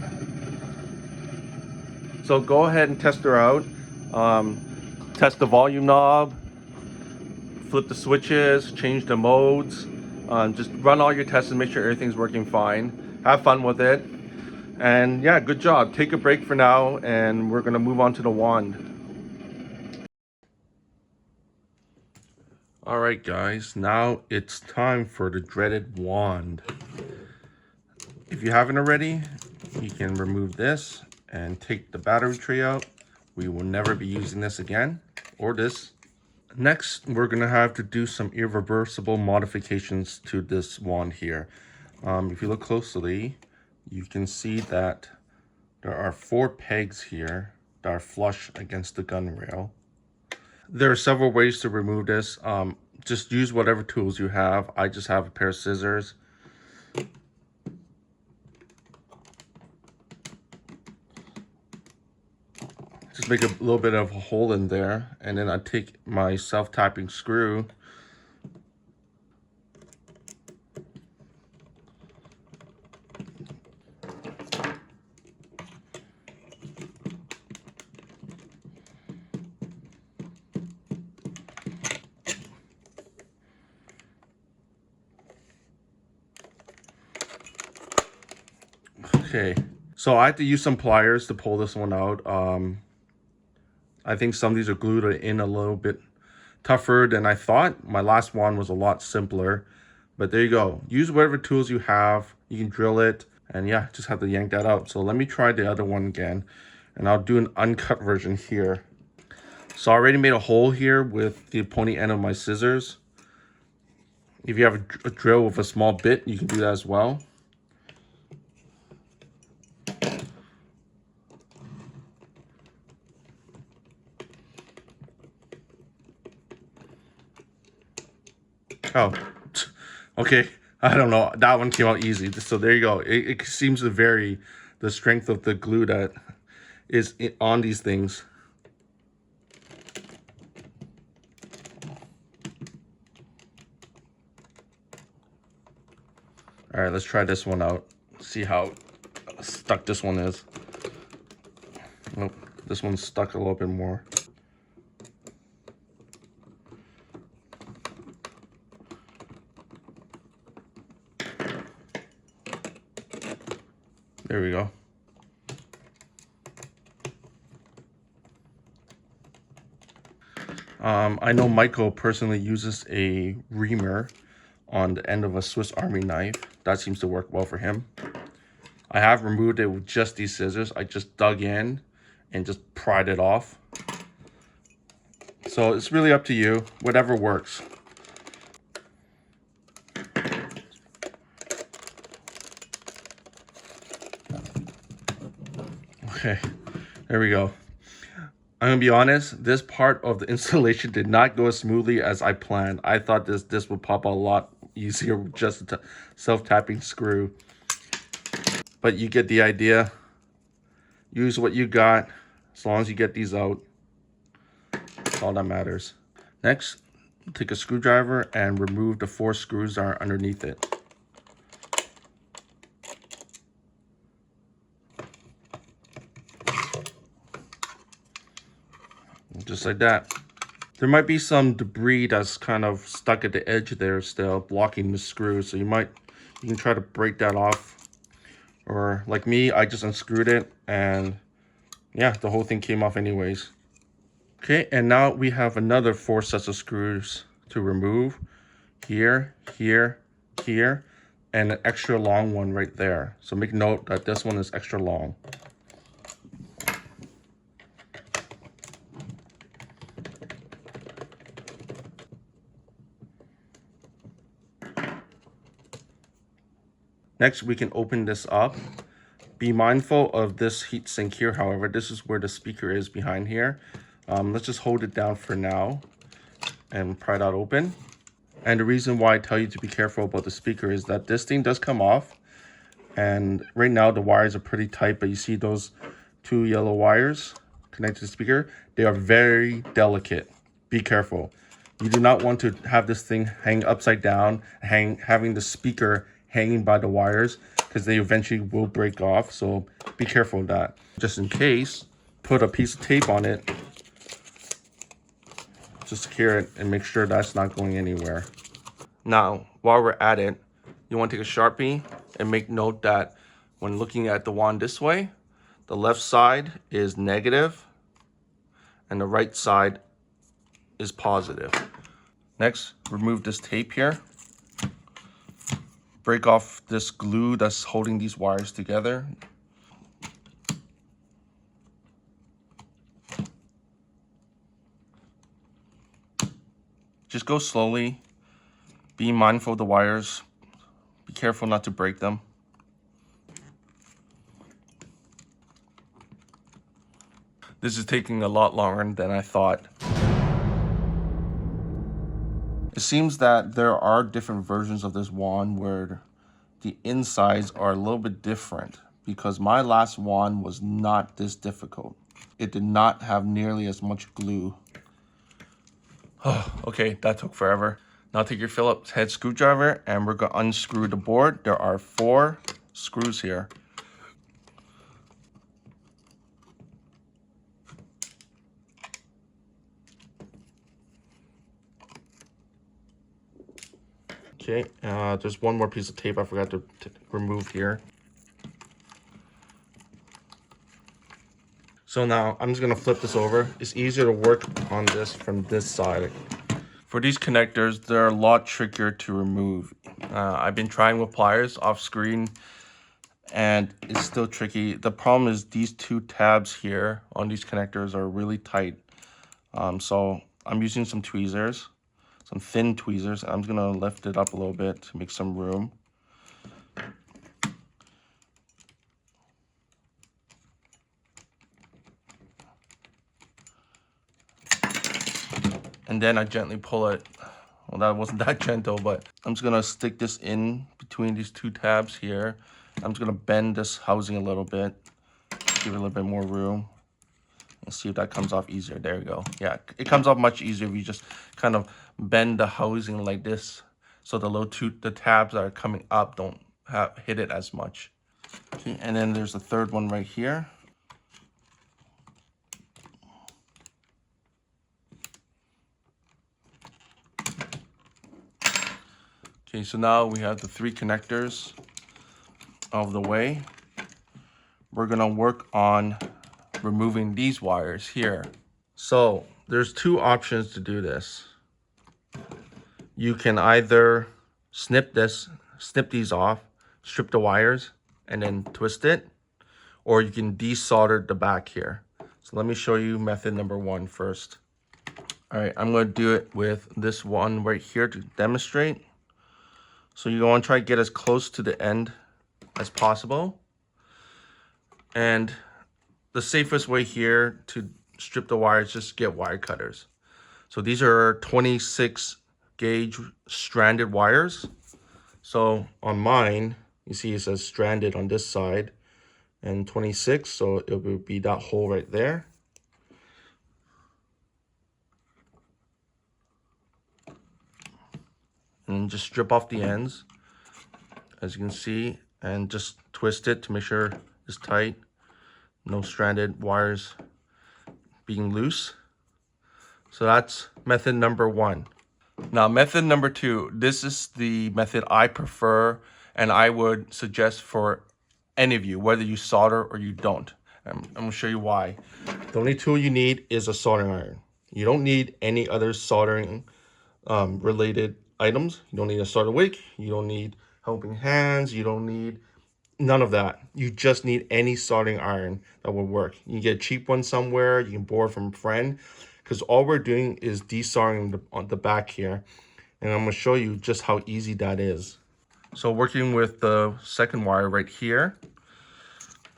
So go ahead and test her out. Test the volume knob, flip the switches, change the modes. Just run all your tests and make sure everything's working fine. Have fun with it. And yeah, good job. Take a break for now, and we're gonna move on to the wand. All right, guys, now it's time for the dreaded wand. If you haven't already, you can remove this and take the battery tray out. We will never be using this again, or this. Next, we're gonna have to do some irreversible modifications to this wand here. If you look closely, you can see that there are 4 pegs here that are flush against the gun rail. There are several ways to remove this. Just use whatever tools you have. I just have a pair of scissors. Just make a little bit of a hole in there, and then I take my self-tapping screw. Okay, so I have to use some pliers to pull this one out. I think some of these are glued in a little bit tougher than I thought. My last one was a lot simpler, but there you go. Use whatever tools you have. You can drill it, and yeah, just have to yank that out. So let me try the other one again, and I'll do an uncut version here. So I already made a hole here with the pointy end of my scissors. If you have a drill with a small bit, you can do that as well. Oh, okay. I don't know. That one came out easy. So there you go. It seems to vary the strength of the glue that is on these things. All right, let's try this one out. See how stuck this one is. Nope, this one's stuck a little bit more. There we go. I know Michael personally uses a reamer on the end of a Swiss Army knife. That seems to work well for him. I have removed it with just these scissors. I just dug in and just pried it off. So it's really up to you, whatever works. Okay, there we go. I'm gonna be honest, this part of the installation did not go as smoothly as I planned. I thought this would pop a lot easier with just a self-tapping screw. But you get the idea. Use what you got, as long as you get these out. That's all that matters. Next, take a screwdriver and remove the 4 screws that are underneath it. Just like that. There might be some debris that's kind of stuck at the edge there still, blocking the screw. So you can try to break that off. Or like me, I just unscrewed it, and yeah, the whole thing came off anyways. Okay, and now we have another 4 sets of screws to remove. Here, here, here, and an extra long one right there. So make note that this one is extra long. Next, we can open this up. Be mindful of this heatsink here, however. This is where the speaker is behind here. Let's just hold it down for now and pry that open. And the reason why I tell you to be careful about the speaker is that this thing does come off. And right now the wires are pretty tight, but you see those 2 yellow wires connected to the speaker, they are very delicate. Be careful. You do not want to have this thing hang upside down, having the speaker hanging by the wires, because they eventually will break off. So be careful of that. Just in case, put a piece of tape on it to secure it and make sure that's not going anywhere. Now, while we're at it, you want to take a Sharpie and make note that when looking at the wand this way, the left side is negative and the right side is positive. Next, remove this tape here. Break off this glue that's holding these wires together. Just go slowly. Be mindful of the wires. Be careful not to break them. This is taking a lot longer than I thought. It seems that there are different versions of this wand where the insides are a little bit different, because my last wand was not this difficult. It did not have nearly as much glue. Oh, okay, that took forever. Now take your Phillips head screwdriver and we're going to unscrew the board. There are 4 screws here. Okay, there's one more piece of tape I forgot to remove here. So now I'm just gonna flip this over. It's easier to work on this from this side. For these connectors, they're a lot trickier to remove. I've been trying with pliers off screen and it's still tricky. The problem is these 2 tabs here on these connectors are really tight. So I'm using some tweezers. Some thin tweezers. I'm just gonna lift it up a little bit to make some room. And then I gently pull it. Well, that wasn't that gentle, but I'm just gonna stick this in between these 2 tabs here. I'm just gonna bend this housing a little bit, give it a little bit more room, and see if that comes off easier. There we go. Yeah, it comes off much easier if you just kind of bend the housing like this, so the tabs that are coming up don't hit it as much. Okay, and then there's a third one right here. Okay, so now we have the 3 connectors out of the way. We're gonna work on removing these wires here. So there's 2 options to do this. You can either snip these off, strip the wires, and then twist it, or you can desolder the back here. So let me show you method number 1 first. All right, I'm gonna do it with this one right here to demonstrate. So you want to try to get as close to the end as possible. And the safest way here to strip the wires, just get wire cutters. So these are 26 gauge stranded wires. So on mine, you see it says stranded on this side and 26, so it will be that hole right there. And just strip off the ends, as you can see, and just twist it to make sure it's tight. No stranded wires being loose. So that's method number 1. Now, method number 2, this is the method I prefer and I would suggest for any of you, whether you solder or you don't. I'm gonna show you why. The only tool you need is a soldering iron. You don't need any other soldering related items. You don't need a solder wick. You don't need helping hands. You don't need none of that. You just need any soldering iron that will work. You can get a cheap one somewhere. You can borrow from a friend, because all we're doing is desoldering on the back here. And I'm gonna show you just how easy that is. So working with the second wire right here,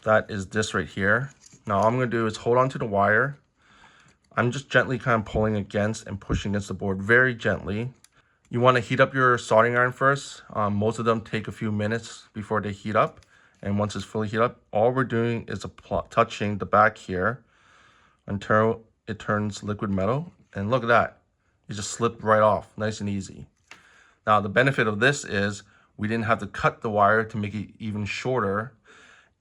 that is this right here. Now all I'm gonna do is hold on to the wire. I'm just gently kind of pulling against and pushing against the board very gently. You want to heat up your soldering iron first. Most of them take a few minutes before they heat up. And once it's fully heated up, all we're doing is touching the back here until it turns liquid metal. And look at that. It just slipped right off, nice and easy. Now, the benefit of this is we didn't have to cut the wire to make it even shorter.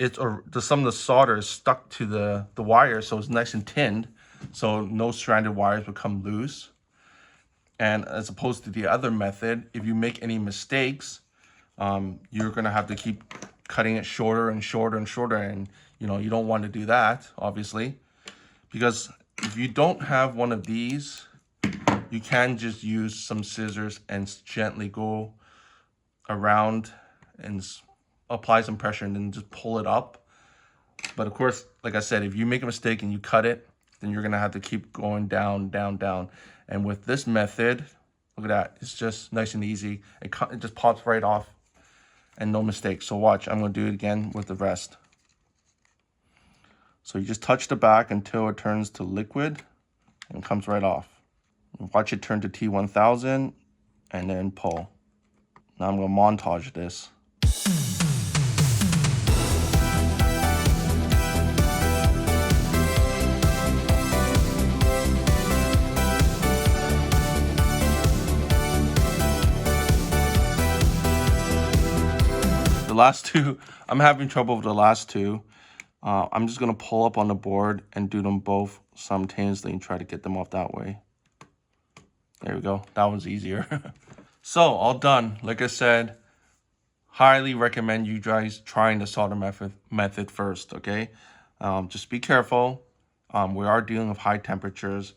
Some of the solder is stuck to the wire, so it's nice and tinned, so no stranded wires would come loose. And as opposed to the other method, if you make any mistakes, you're gonna have to keep cutting it shorter and shorter and shorter, and you don't want to do that, obviously, because if you don't have one of these, you can just use some scissors and gently go around and apply some pressure and then just pull it up. But of course, like I said, if you make a mistake and you cut it, then you're gonna have to keep going down, down, down. And with this method, look at that, it's just nice and easy. It just pops right off and no mistake. So watch, I'm gonna do it again with the rest. So you just touch the back until it turns to liquid and comes right off. Watch it turn to T1000 and then pull. Now I'm gonna montage this. The last two, I'm having trouble with the last two. I'm just gonna pull up on the board and do them both simultaneously and try to get them off that way. There we go, that was easier. So, all done. Like I said, highly recommend you guys trying the solder method first, okay? Just be careful. We are dealing with high temperatures.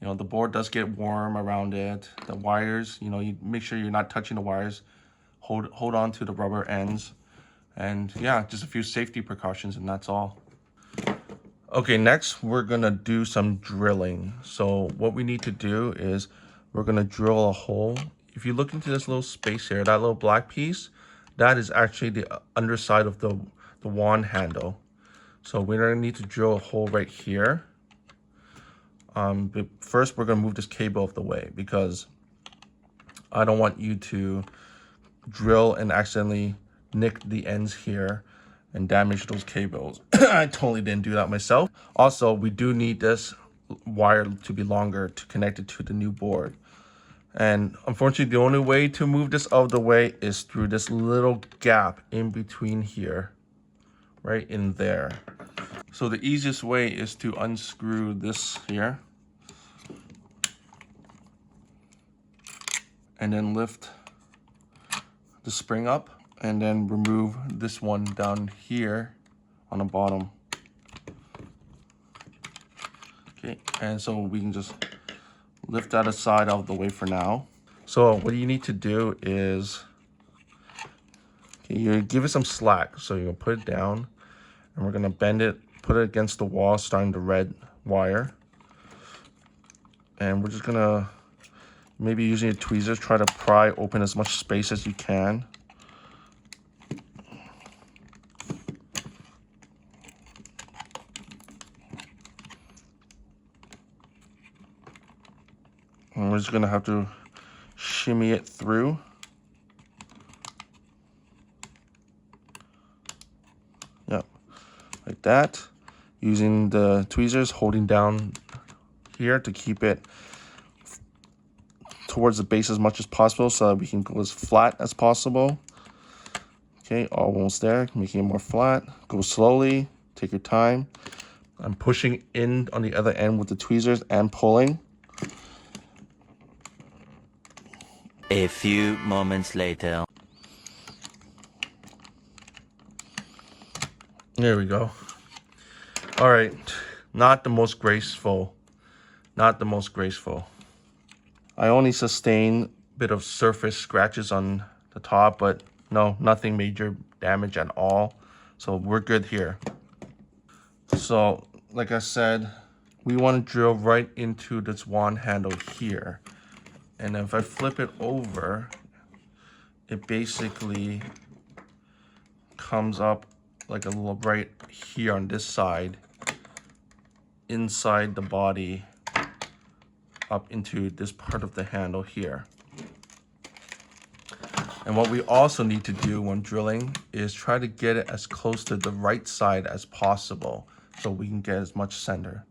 The board does get warm around it. The wires, you make sure you're not touching the wires. Hold on to the rubber ends. And yeah, just a few safety precautions, and that's all. Okay, next we're gonna do some drilling. So what we need to do is we're gonna drill a hole. If you look into this little space here, that little black piece, that is actually the underside of the wand handle. So we're gonna need to drill a hole right here. But first we're gonna move this cable out of the way because I don't want you to drill and accidentally nick the ends here and damage those cables. I totally didn't do that myself. Also, we do need this wire to be longer to connect it to the new board. And unfortunately, the only way to move this out of the way is through this little gap in between here, right in there. So the easiest way is to unscrew this here and then lift the spring up and then remove this one down here on the bottom. Okay, and so we can just lift that aside out of the way for now. So what you need to do is, you give it some slack. So you're gonna put it down and we're gonna bend it, put it against the wall, starting the red wire. And we're just gonna, maybe using a tweezer, try to pry open as much space as you can. And we're just gonna have to shimmy it through. Yep, like that. Using the tweezers, holding down here to keep it towards the base as much as possible so that we can go as flat as possible. Okay, almost there, making it more flat. Go slowly, take your time. I'm pushing in on the other end with the tweezers and pulling. A few moments later. There we go. All right, not the most graceful. Not the most graceful. I only sustained a bit of surface scratches on the top, but no, nothing major damage at all. So we're good here. So, like I said, we want to drill right into this wand handle here. And if I flip it over, it basically comes up like a little right here on this side, inside the body, up into this part of the handle here. And what we also need to do when drilling is try to get it as close to the right side as possible so we can get as much center.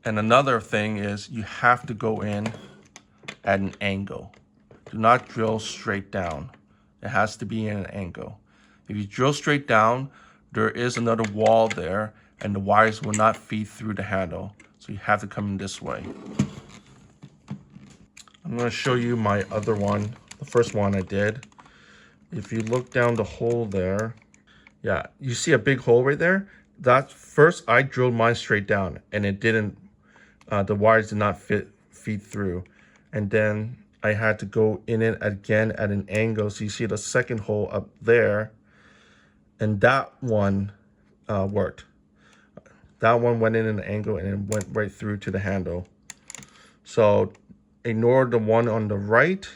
And another thing is you have to go in at an angle. Do not drill straight down. It has to be in an angle. If you drill straight down, there is another wall there and the wires will not feed through the handle. So you have to come in this way. I'm going to show you my other one, the first one I did. If you look down the hole there, yeah, you see a big hole right there? That first I drilled mine straight down and it didn't, the wires did not feed through. And then I had to go in it again at an angle. So you see the second hole up there, and that one worked. That one went in an angle and it went right through to the handle. So ignore the one on the right.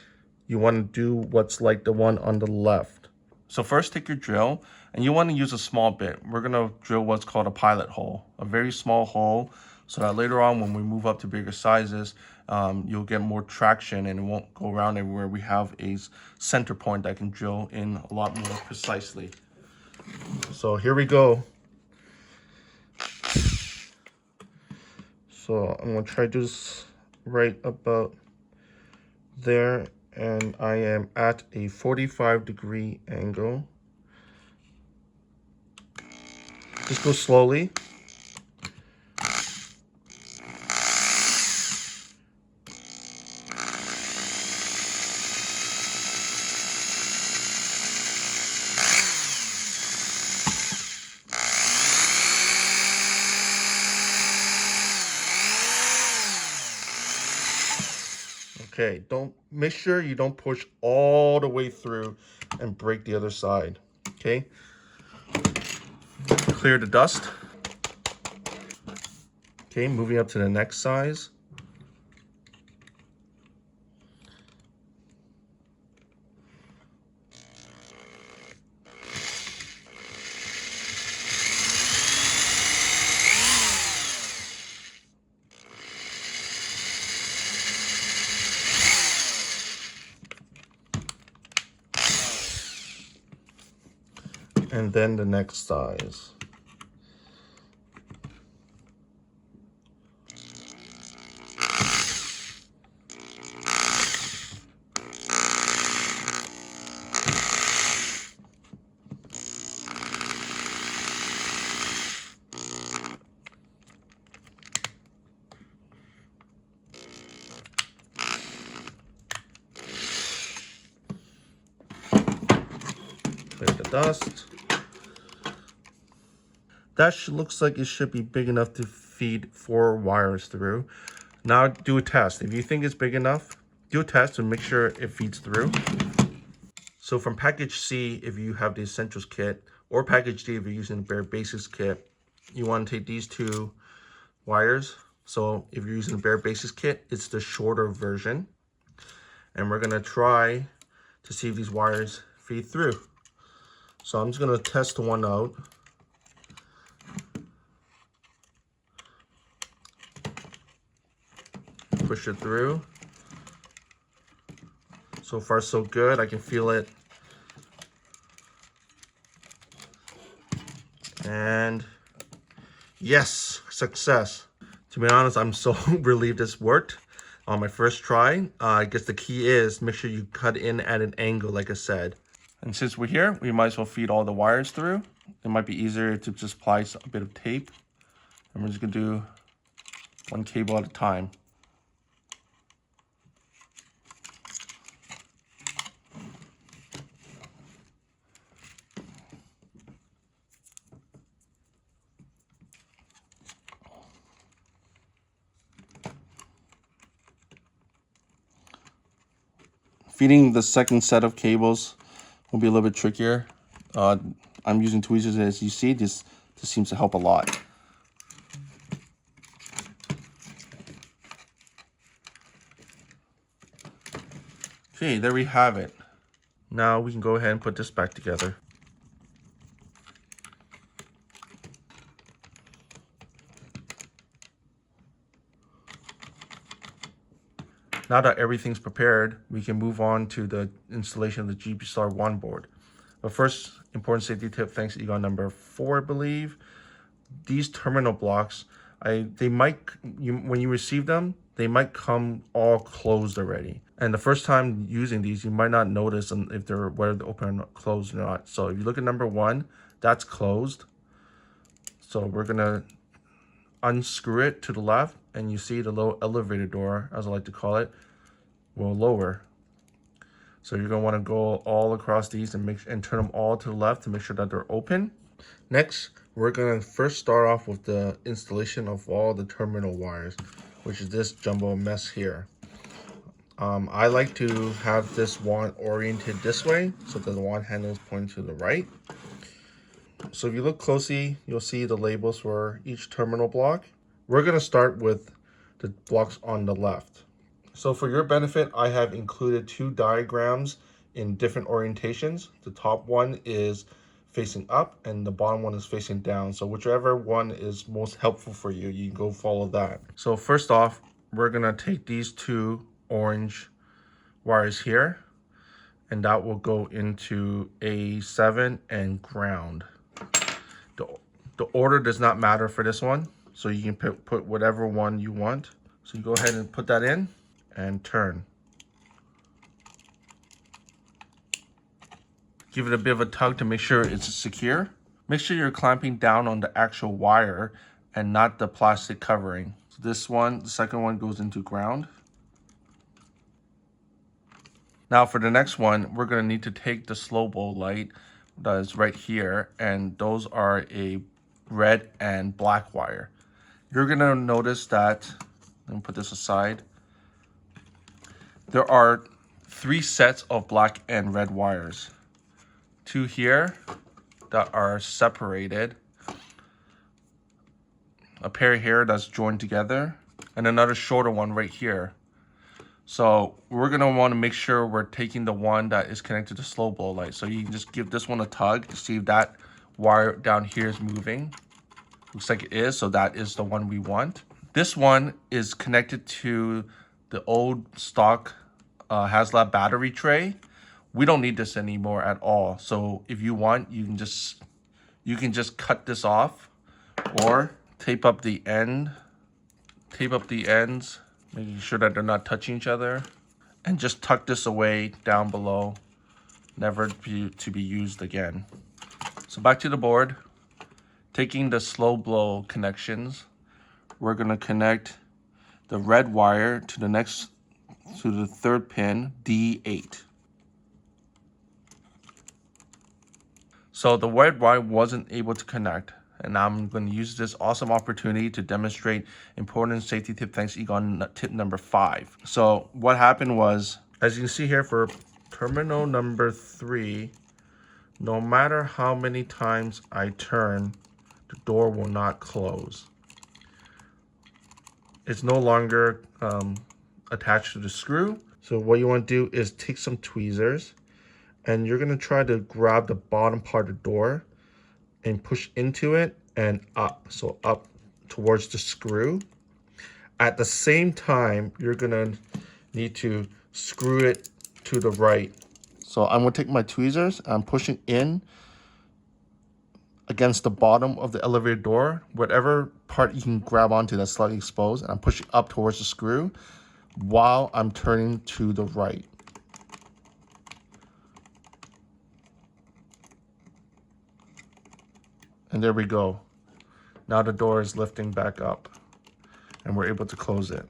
You want to do what's like the one on the left. So first take your drill and you want to use a small bit. We're going to drill what's called a pilot hole, a very small hole, so that later on when we move up to bigger sizes, you'll get more traction and it won't go around everywhere. We have a center point that can drill in a lot more precisely. So here we go. So I'm going to try to do this right about there, and I am at a 45-degree angle. Just go slowly. Okay, make sure you don't push all the way through and break the other side. Okay, clear the dust. Okay, moving up to the next size. And then the next size. Clear the dust. That looks like it should be big enough to feed 4 wires through. Now do a test. If you think it's big enough, do a test to make sure it feeds through. So from package C, if you have the Essentials kit, or package D if you're using the bare basics kit, you want to take these 2 wires. So if you're using the bare basics kit, it's the shorter version. And we're gonna try to see if these wires feed through. So I'm just gonna test one out. Push it through. So far so good. I can feel it. And yes, success. To be honest, I'm so relieved this worked on my first try. I guess the key is make sure you cut in at an angle, like I said. And since we're here, we might as well feed all the wires through. It might be easier to just apply a bit of tape. And we're just gonna do 1 cable at a time. Feeding the second set of cables will be a little bit trickier. I'm using tweezers, as you see. This seems to help a lot. Okay, there we have it. Now we can go ahead and put this back together. Now that everything's prepared, we can move on to the installation of the GPStar 1 board. But first, important safety tip, thanks to Egon number 4, I believe. These terminal blocks They might, when you receive them, they might come all closed already. And the first time using these, you might not notice if they're whether they're open or closed or not. So if you look at number 1, that's closed. So we're gonna unscrew it to the left, and you see the little elevator door, as I like to call it, will lower. So you're gonna want to go all across these and turn them all to the left to make sure that they're open. Next, we're gonna first start off with the installation of all the terminal wires, which is this jumbo mess here. I like to have this wand oriented this way so that the wand handle is pointing to the right. So if you look closely, you'll see the labels for each terminal block. We're gonna start with the blocks on the left. So for your benefit, I have included 2 diagrams in different orientations. The top one is facing up and the bottom one is facing down. So whichever one is most helpful for you, you can go follow that. So first off, we're gonna take these 2 orange wires here, and that will go into A7 and ground. The order does not matter for this one, so you can put whatever one you want. So you go ahead and put that in and turn. Give it a bit of a tug to make sure it's secure. Make sure you're clamping down on the actual wire and not the plastic covering. So this one, the second one, goes into ground. Now for the next one, we're gonna need to take the slow blow light that is right here, and those are a red and black wire. You're gonna notice that, let me put this aside, there are 3 sets of black and red wires. 2 here that are separated, a pair here that's joined together, and another shorter one right here. So we're gonna wanna make sure we're taking the one that is connected to slow blow light. So you can just give this one a tug to see if that wire down here is moving. Looks like it is, so that is the one we want. This one is connected to the old stock HasLab battery tray. We don't need this anymore at all. So if you want, you can just cut this off or tape up the ends, making sure that they're not touching each other, and just tuck this away down below, never to be used again. So back to the board, taking the slow blow connections, we're gonna connect the red wire to the 3rd pin, D8. So the red wire wasn't able to connect, and I'm going to use this awesome opportunity to demonstrate important safety tip thanks Egon tip number 5. So what happened was, as you can see here for terminal number 3, no matter how many times I turn, the door will not close. It's no longer attached to the screw. So what you want to do is take some tweezers, and you're going to try to grab the bottom part of the door and push into it and up. So up towards the screw. At the same time, you're going to need to screw it to the right. So I'm going to take my tweezers, I'm pushing in against the bottom of the elevator door, whatever part you can grab onto that's slightly exposed, and I'm pushing up towards the screw while I'm turning to the right. And there we go. Now the door is lifting back up and we're able to close it.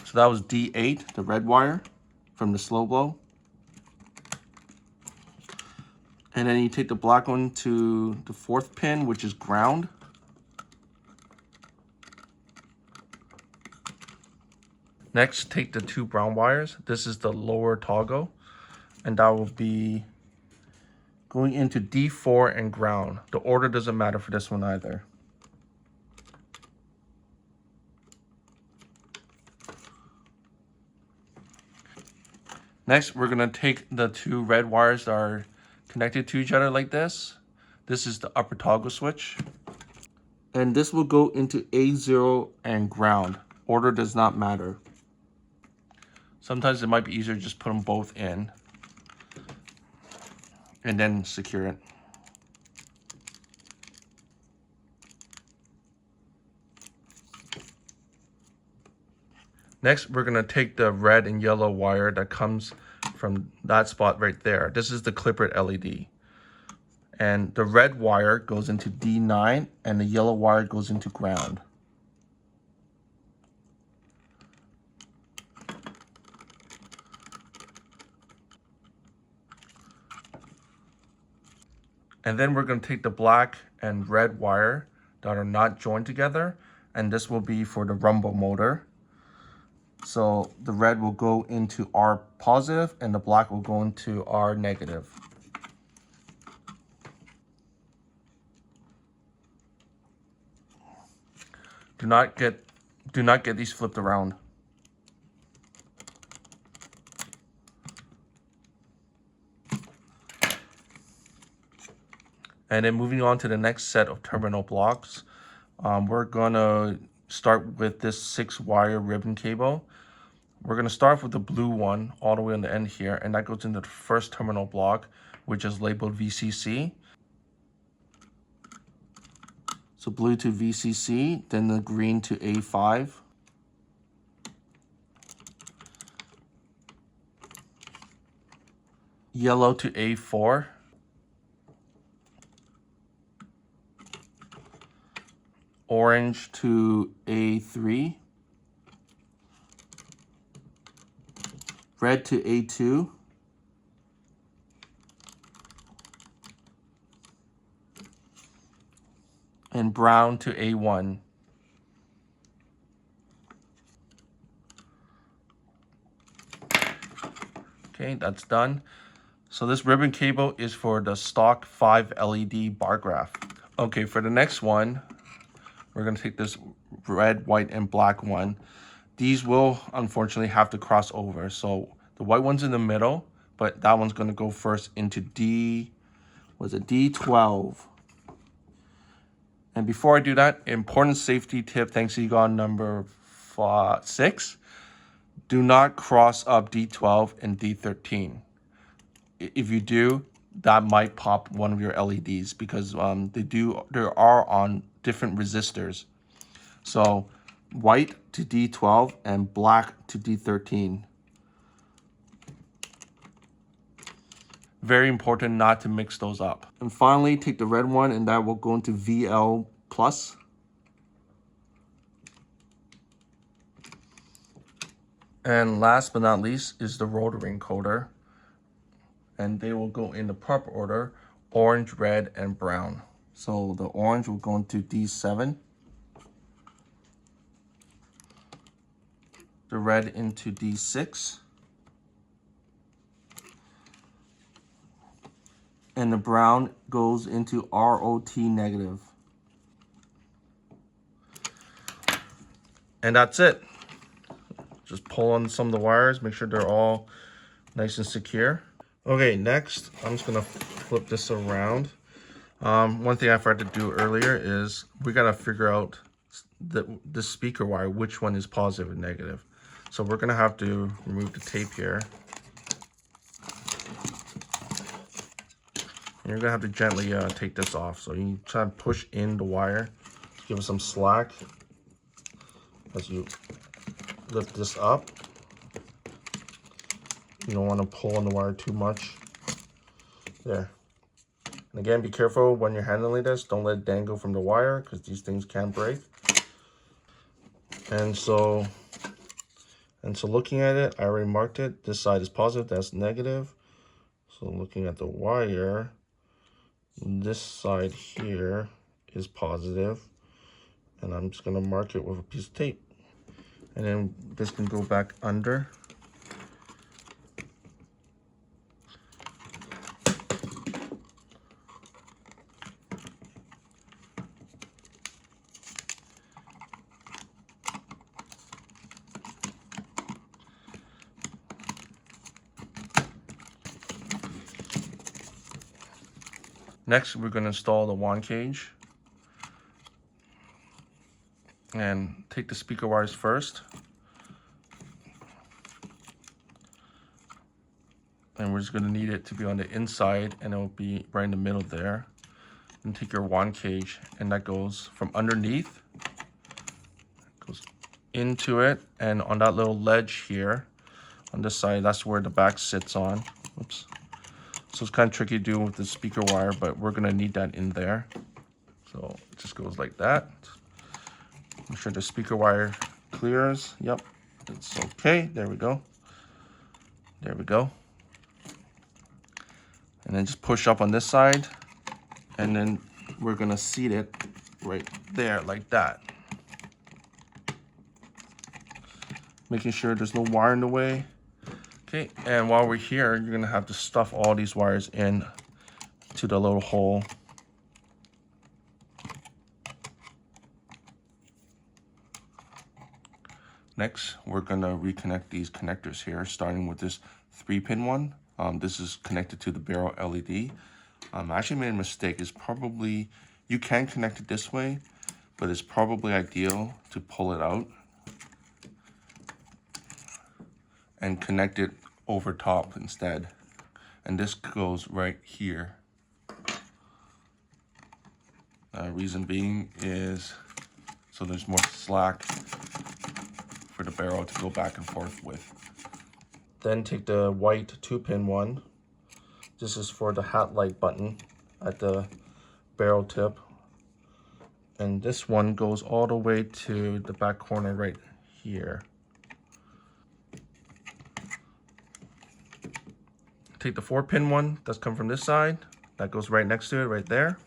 So that was D8, the red wire from the slow blow. And then you take the black one to the 4th pin, which is ground. Next, take the 2 brown wires. This is the lower toggle, and that will be going into D4 and ground. The order doesn't matter for this one either. Next, we're gonna take the 2 red wires that are connected to each other like this. This is the upper toggle switch. And this will go into A0 and ground. Order does not matter. Sometimes it might be easier to just put them both in and then secure it. Next, we're going to take the red and yellow wire that comes from that spot right there. This is the clipper LED. And the red wire goes into D9 and the yellow wire goes into ground. And then we're going to take the black and red wire that are not joined together, and this will be for the rumble motor. So the red will go into R positive and the black will go into R negative. Do not get these flipped around. And then moving on to the next set of terminal blocks, we're gonna start with this 6-wire ribbon cable. We're gonna start with the blue one all the way on the end here, and that goes into the first terminal block, which is labeled VCC. So blue to VCC, then the green to A5. Yellow to A4. Orange to A3. Red to A2. And brown to A1. Okay, that's done. So this ribbon cable is for the stock 5 LED bar graph. Okay, for the next one, we're gonna take this red, white, and black one. These will unfortunately have to cross over. So the white one's in the middle, but that one's gonna go first into D12. And before I do that, important safety tip, thanks to Egon number 6, do not cross up D12 and D13. If you do, that might pop one of your LEDs because they are on different resistors. So white to D12 and black to D13. Very important not to mix those up. And finally, take the red one and that will go into VL+. And last but not least is the rotary encoder. And they will go in the proper order, orange, red, and brown. So the orange will go into D7. The red into D6. And the brown goes into ROT negative. And that's it. Just pull on some of the wires, make sure they're all nice and secure. Okay, next, I'm just gonna flip this around. One thing I forgot to do earlier is we gotta figure out the speaker wire, which one is positive and negative. So we're gonna have to remove the tape here. And you're gonna have to gently take this off. So you try to push in the wire, give it some slack as you lift this up. You don't want to pull on the wire too much. There. And again, be careful when you're handling this. Don't let it dangle from the wire because these things can break. And so looking at it, I already marked it. This side is positive, that's negative. So looking at the wire, this side here is positive. And I'm just gonna mark it with a piece of tape. And then this can go back under. Next, we're going to install the wand cage. And take the speaker wires first. And we're just going to need it to be on the inside, and it will be right in the middle there. And take your wand cage, and that goes from underneath, goes into it, and on that little ledge here on this side, that's where the back sits on. Oops. So it's kind of tricky to do with the speaker wire, but we're gonna need that in there. So it just goes like that. Make sure the speaker wire clears. Yep, it's okay. There we go. There we go. And then just push up on this side, and then we're gonna seat it right there like that. Making sure there's no wire in the way. Okay, and while we're here, you're gonna have to stuff all these wires in to the little hole. Next, we're gonna reconnect these connectors here, starting with this 3-pin one. This is connected to the barrel LED. I actually made a mistake. It's probably, you can connect it this way, but it's probably ideal to pull it out and connect it over top instead. And this goes right here. Reason being is so there's more slack for the barrel to go back and forth with. Then take the white 2-pin one. This is for the hat light button at the barrel tip. And this one goes all the way to the back corner right here. Take the 4-pin one that's come from this side. That goes right next to it, right there.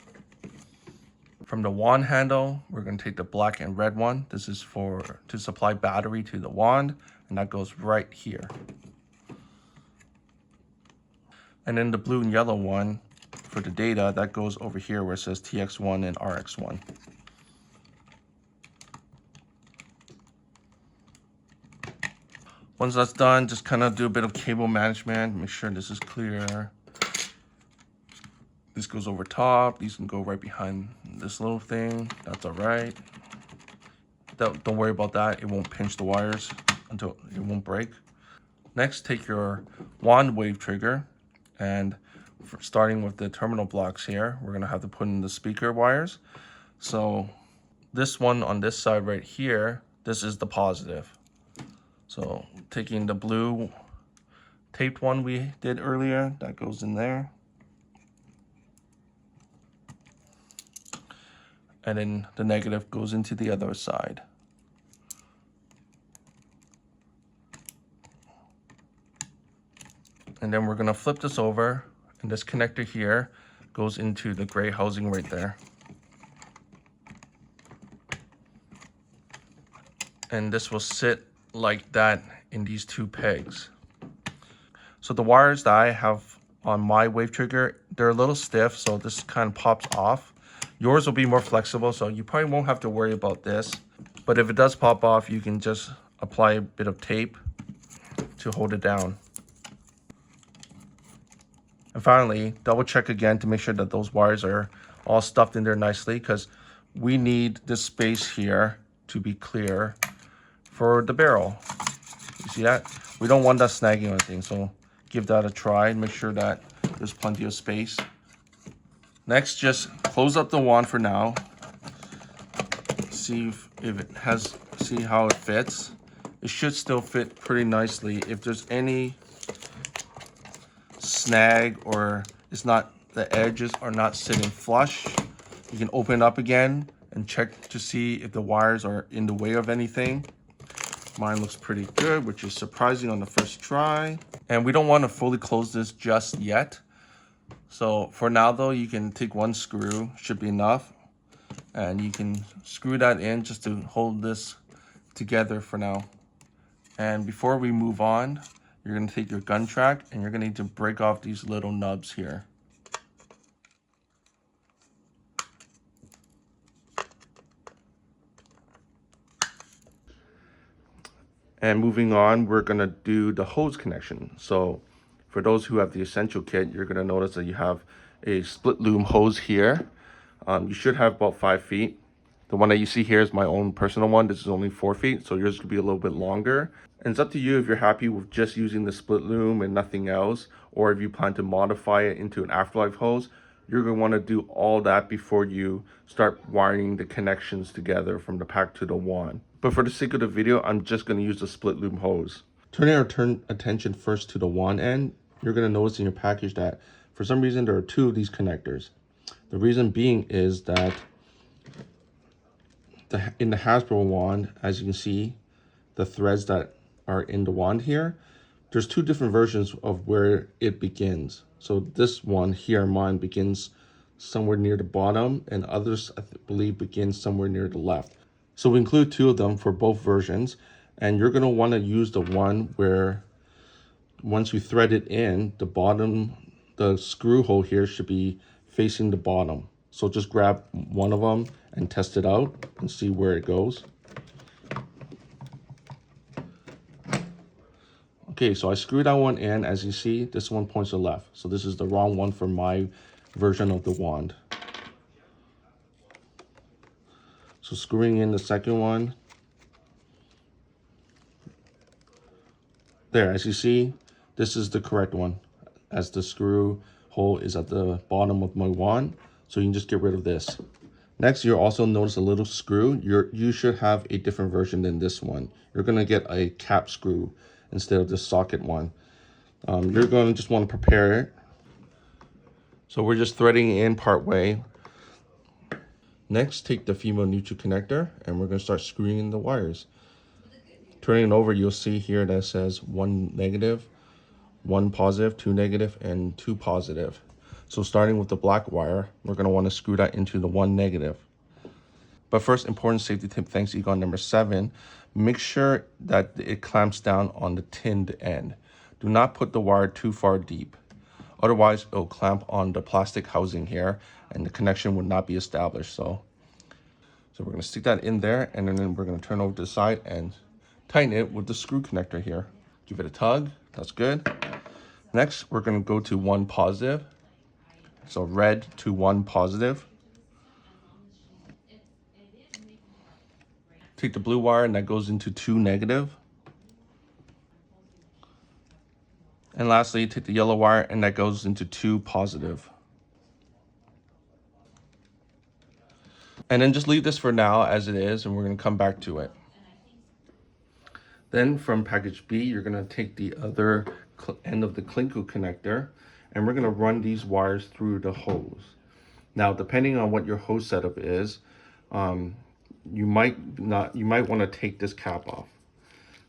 From the wand handle, we're going to take the black and red one. This is to supply battery to the wand, and that goes right here. And then the blue and yellow one for the data, that goes over here where it says TX1 and RX1. Once that's done, just kind of do a bit of cable management, make sure this is clear. This goes over top. These can go right behind this little thing. That's all right. Don't worry about that. It won't pinch the wires until it won't break. Next, take your wand wave trigger, and starting with the terminal blocks here, we're gonna have to put in the speaker wires. So this one on this side right here, this is the positive. So taking the blue taped one we did earlier, that goes in there. And then the negative goes into the other side. And then we're gonna flip this over, and this connector here goes into the gray housing right there. And this will sit like that in these 2 pegs. So the wires that I have on my wave trigger, they're a little stiff, so this kind of pops off. Yours will be more flexible, so you probably won't have to worry about this. But if it does pop off, you can just apply a bit of tape to hold it down. And finally, double check again to make sure that those wires are all stuffed in there nicely, because we need this space here to be clear for the barrel. You see that? We don't want that snagging or anything, so give that a try and make sure that there's plenty of space. Next, just close up the wand for now. See see how it fits. It should still fit pretty nicely. If there's any snag or the edges are not sitting flush, you can open it up again and check to see if the wires are in the way of anything. Mine looks pretty good, which is surprising on the first try. And we don't want to fully close this just yet. So for now though, you can take 1 screw, should be enough. And you can screw that in just to hold this together for now. And before we move on, you're going to take your gun track and you're going to need to break off these little nubs here. And moving on, we're going to do the hose connection. So for those who have the essential kit, you're going to notice that you have a split loom hose here. You should have about 5 feet. The one that you see here is my own personal one. This is only 4 feet, so yours could be a little bit longer. And it's up to you if you're happy with just using the split loom and nothing else, or if you plan to modify it into an afterlife hose. You're going to want to do all that before you start wiring the connections together from the pack to the wand. But for the sake of the video, I'm just going to use the split loop hose. Turning our attention first to the wand end, you're going to notice in your package that for some reason there are two of these connectors. The reason being is that in the Hasbro wand, as you can see, the threads that are in the wand here, there's two different versions of where it begins. So this one here, mine, begins somewhere near the bottom, and others, I believe, begin somewhere near the left. So we include two of them for both versions, and you're going to want to use the one where once you thread it in, the bottom, the screw hole here should be facing the bottom. So just grab one of them and test it out and see where it goes. Okay, so I screwed that one in. As you see, this one points to the left. So this is the wrong one for my version of the wand. So screwing in the second one. There, as you see, this is the correct one, as the screw hole is at the bottom of my wand. So you can just get rid of this. Next, you'll also notice a little screw. You should have a different version than this one. You're gonna get a cap screw instead of the socket one. You're gonna just wanna prepare it. So we're just threading in part way. Next, take the female neutral connector and we're gonna start screwing in the wires. Turning it over, you'll see here that says 1 negative, 1 positive, 2 negative, and 2 positive. So starting with the black wire, we're going to want to screw that into the 1 negative. But first, important safety tip, thanks to Egon number 7, make sure that it clamps down on the tinned end. Do not put the wire too far deep. Otherwise, it'll clamp on the plastic housing here and the connection would not be established. So we're going to stick that in there, and then we're going to turn over to the side and tighten it with the screw connector here. Give it a tug. That's good. Next, we're going to go to 1 positive. So red to 1 positive. Take the blue wire and that goes into 2 negative. And lastly, take the yellow wire and that goes into 2 positive. And then just leave this for now as it is, and we're going to come back to it. Then from package B, you're going to take the other end of the Klinko connector, and we're going to run these wires through the hose. Now, depending on what your hose setup is, you might want to take this cap off.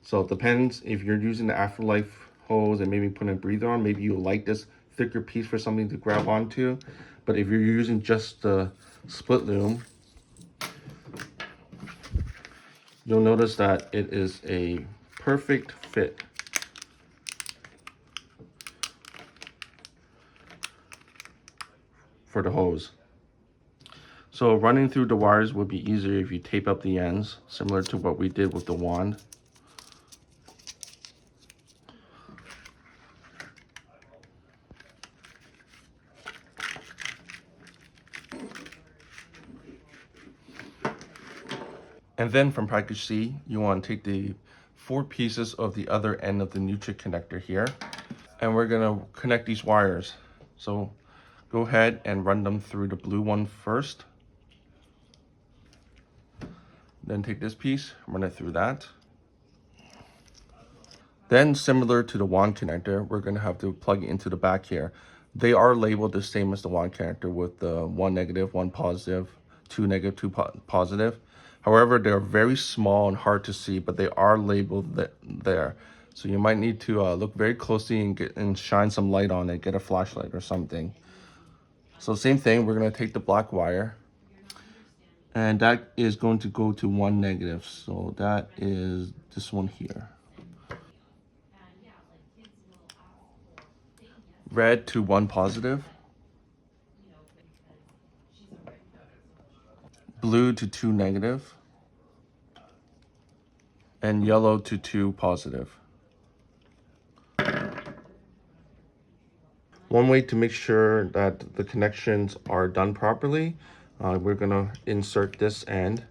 So it depends. If you're using the Afterlife hose and maybe putting a breather on, maybe you like this thicker piece for something to grab onto. But if you're using just the split loom, you'll notice that it is a perfect fit. For the hose. So running through the wires would be easier if you tape up the ends, similar to what we did with the wand. And then from package C, you want to take the 4 pieces of the other end of the Nutri connector here, and we're going to connect these wires. So go ahead and run them through the blue one first. Then take this piece, run it through that. Then similar to the wand connector, we're going to have to plug it into the back here. They are labeled the same as the wand connector with the 1 negative, 1 positive, 2 negative, 2 positive. However, they're very small and hard to see, but they are labeled there. So you might need to look very closely and shine some light on it, get a flashlight or something. So same thing, we're going to take the black wire, and that is going to go to 1 negative. So that is this one here. Red to 1 positive. Blue to 2 negative. And yellow to 2 positive. One way to make sure that the connections are done properly, we're gonna insert this end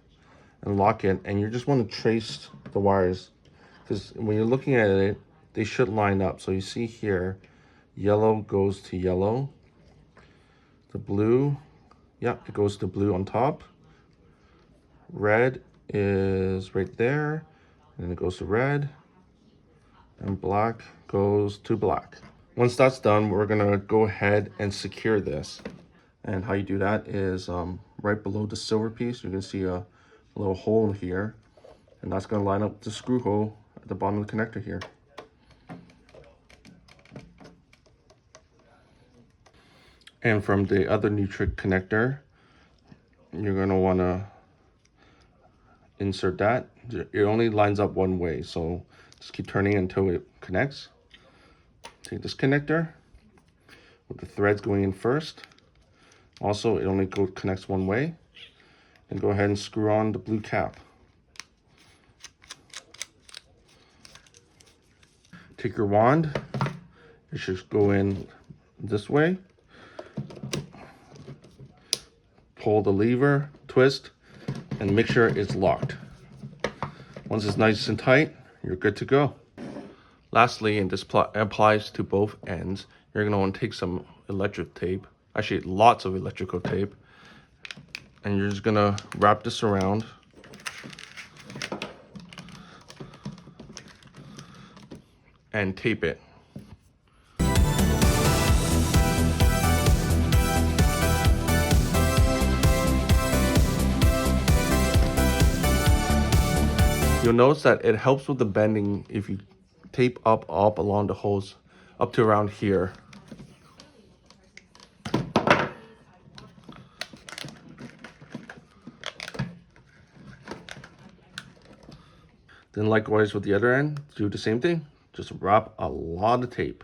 and lock it, and you just want to trace the wires, because when you're looking at it, they should line up. So you see here, yellow goes to yellow, the blue, yeah, it goes to blue on top, red is right there, and it goes to red, and black goes to black. Once that's done, we're gonna go ahead and secure this. And how you do that is right below the silver piece, you can see a little hole here, and that's gonna line up the screw hole at the bottom of the connector here. And from the other Neutrona connector, you're gonna wanna insert that. It only lines up one way, so just keep turning until it connects. Take this connector with the threads going in first. Also, it only connects one way. And go ahead and screw on the blue cap. Take your wand. It should go in this way. Pull the lever, twist, and make sure it's locked. Once it's nice and tight, you're good to go. Lastly, and this applies to both ends, you're going to want to take some electric tape, actually lots of electrical tape, and you're just going to wrap this around and tape it. You'll notice that it helps with the bending if you tape up along the holes up to around here. Then likewise with the other end, do the same thing. Just wrap a lot of tape.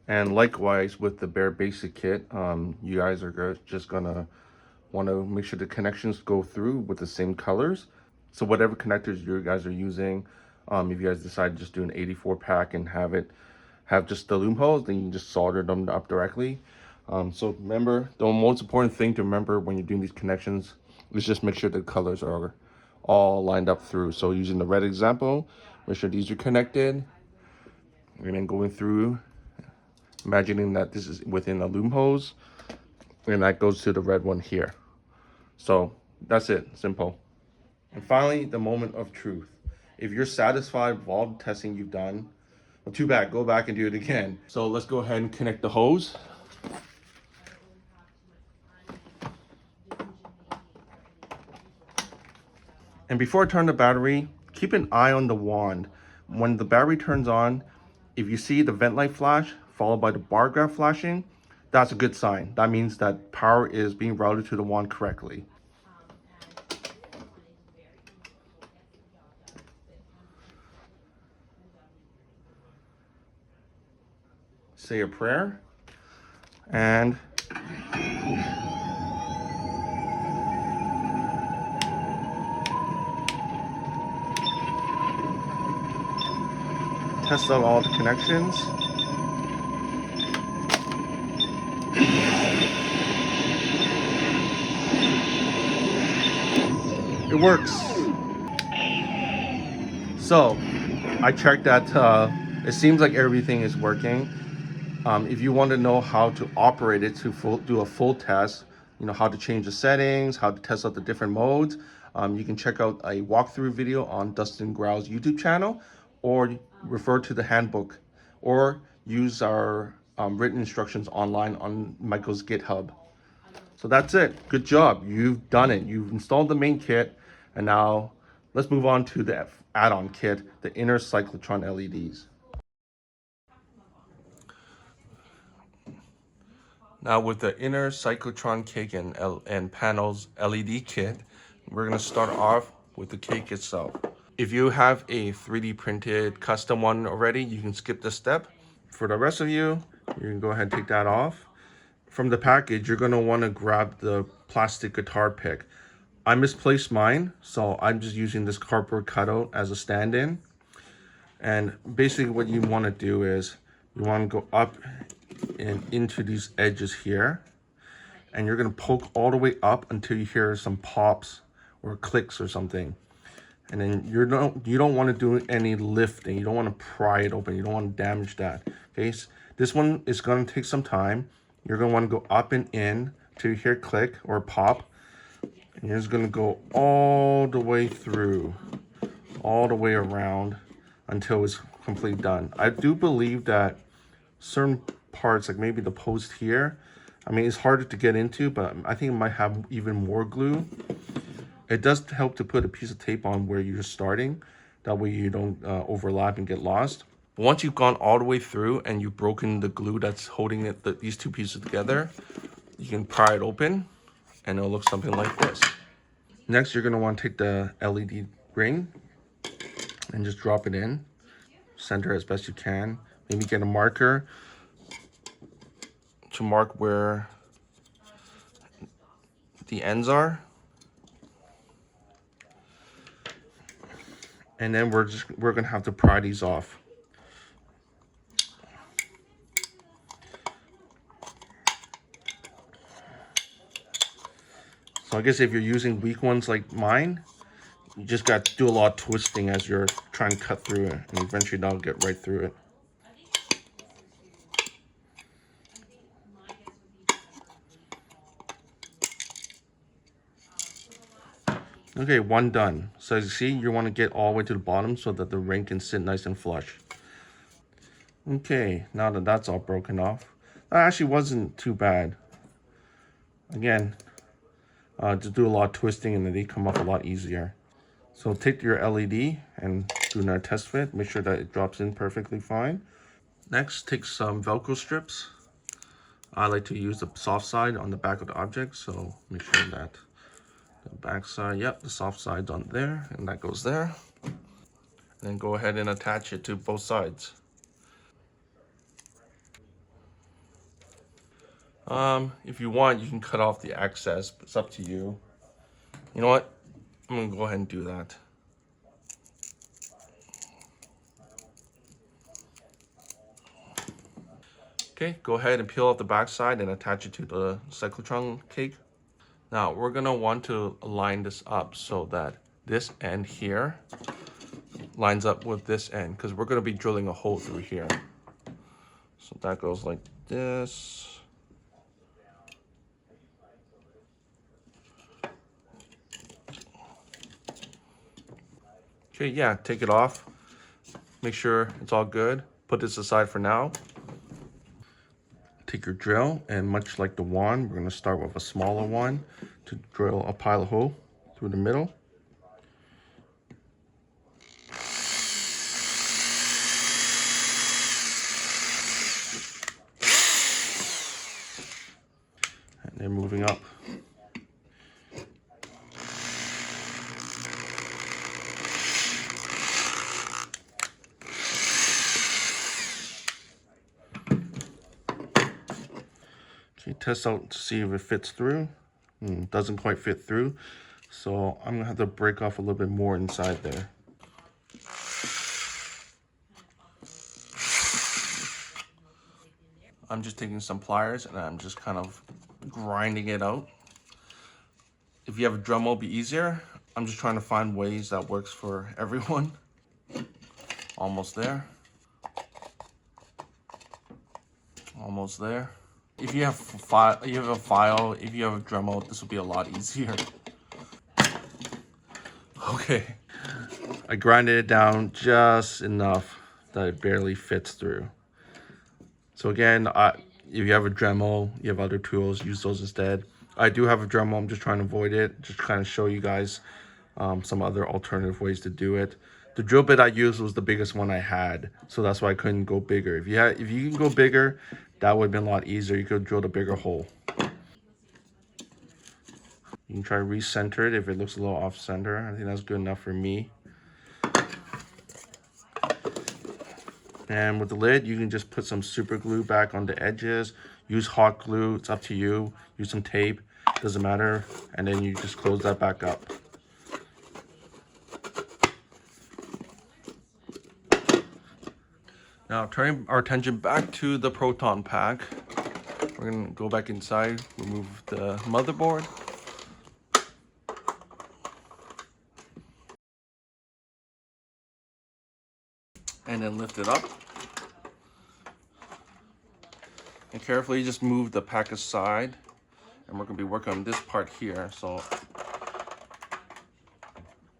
And likewise with the bare basic kit, you guys are just gonna want to make sure the connections go through with the same colors. So whatever connectors you guys are using, if you guys decide to just do an 84 pack and have just the loom holes, then you can just solder them up directly. So remember, the most important thing to remember when you're doing these connections is just make sure the colors are all lined up through. So using the red example, make sure these are connected, and then going through, imagining that this is within a loom hose, and that goes to the red one here. So that's it, simple. And finally, the moment of truth. If you're satisfied with all the testing you've done, well, too bad, go back and do it again. So let's go ahead and connect the hose. And before I turn the battery, keep an eye on the wand. When the battery turns on, if you see the vent light flash followed by the bar graph flashing, that's a good sign. That means that power is being routed to the wand correctly. Say a prayer, and test out all the connections. It works. So I checked that it seems like everything is working. If you want to know how to operate it to do a full test, you know, how to change the settings, how to test out the different modes, you can check out a walkthrough video on Dustin Grau's YouTube channel, or refer to the handbook, or use our written instructions online on Michael's GitHub. So that's it. Good job. You've done it. You've installed the main kit, and now let's move on to the add-on kit, the inner cyclotron LEDs. Now with the inner cyclotron cake and panels LED kit, we're gonna start off with the cake itself. If you have a 3D printed custom one already, you can skip this step. For the rest of you, you can go ahead and take that off. From the package, you're gonna wanna grab the plastic guitar pick. I misplaced mine, so I'm just using this cardboard cutout as a stand-in. And basically what you wanna do is, you wanna go up and into these edges here, and you're gonna poke all the way up until you hear some pops or clicks or something. And then you don't want to do any lifting. You don't want to pry it open. You don't want to damage that. Okay, so this one is going to take some time. You're going to want to go up and in till you hear click or pop. And you're just gonna go all the way through, all the way around until it's completely done. I do believe that certain parts, like maybe the post here, I mean, it's harder to get into, but I think it might have even more glue. It does help to put a piece of tape on where you're starting. That way you don't overlap and get lost. Once you've gone all the way through and you've broken the glue that's holding these two pieces together, you can pry it open and it'll look something like this. Next, you're gonna want to take the LED ring and just drop it in. Center as best you can. Maybe get a marker to mark where the ends are. And then we're gonna have to pry these off. So I guess if you're using weak ones like mine, you just got to do a lot of twisting as you're trying to cut through it, and eventually that'll get right through it. Okay, one done. So as you see, you want to get all the way to the bottom so that the ring can sit nice and flush. Okay, now that that's all broken off, that actually wasn't too bad. Again, just do a lot of twisting and then they come up a lot easier. So take your LED and do another test fit. Make sure that it drops in perfectly fine. Next, take some Velcro strips. I like to use the soft side on the back of the object, so make sure that the back side, yep, the soft side's on there, and that goes there. Then go ahead and attach it to both sides. If you want, you can cut off the excess, but it's up to you. You know what? I'm gonna go ahead and do that. Okay, go ahead and peel off the back side and attach it to the cyclotron cake. Now, we're gonna want to line this up so that this end here lines up with this end, because we're gonna be drilling a hole through here. So that goes like this. Okay, yeah, take it off. Make sure it's all good. Put this aside for now. Take your drill, and much like the wand, we're gonna start with a smaller one to drill a pilot hole through the middle. And then moving up. Okay, test out to see if it fits through. Doesn't quite fit through, so I'm gonna have to break off a little bit more inside there. I'm just taking some pliers and I'm just kind of grinding it out. If you have a Dremel, it'll be easier. I'm just trying to find ways that works for everyone. Almost there. Almost there. If you have a file, if you have a Dremel, this will be a lot easier. Okay. I grinded it down just enough that it barely fits through. So again, if you have a Dremel, you have other tools, use those instead. I do have a Dremel, I'm just trying to avoid it. Just kind of show you guys some other alternative ways to do it. The drill bit I used was the biggest one I had, so that's why I couldn't go bigger. If you can go bigger, that would have been a lot easier. You could drill a bigger hole. You can try to recenter it if it looks a little off center. I think that's good enough for me. And with the lid, you can just put some super glue back on the edges. Use hot glue, it's up to you. Use some tape, doesn't matter. And then you just close that back up. Now turning our attention back to the Proton pack. We're gonna go back inside, remove the motherboard. And then lift it up. And carefully just move the pack aside. And we're gonna be working on this part here. So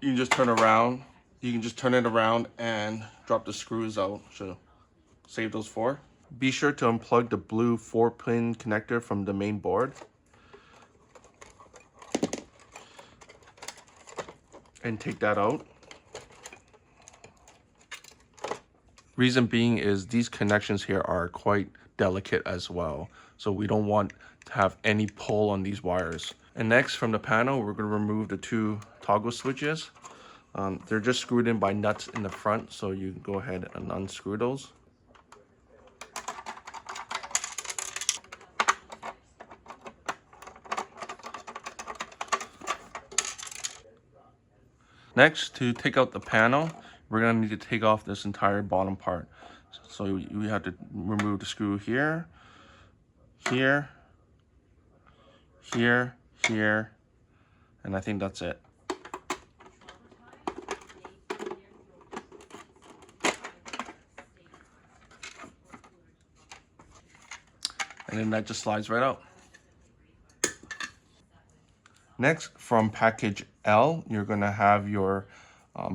you can just turn around. You can just turn it around and drop the screws out. So save those 4. Be sure to unplug the blue 4-pin connector from the main board. And take that out. Reason being is these connections here are quite delicate as well. So we don't want to have any pull on these wires. And next, from the panel, we're going to remove the 2 toggle switches. They're just screwed in by nuts in the front, so you can go ahead and unscrew those. Next, to take out the panel, we're going to need to take off this entire bottom part. So we have to remove the screw here, here, here, here, and I think that's it. And then that just slides right out. Next, from package L, you're going to have your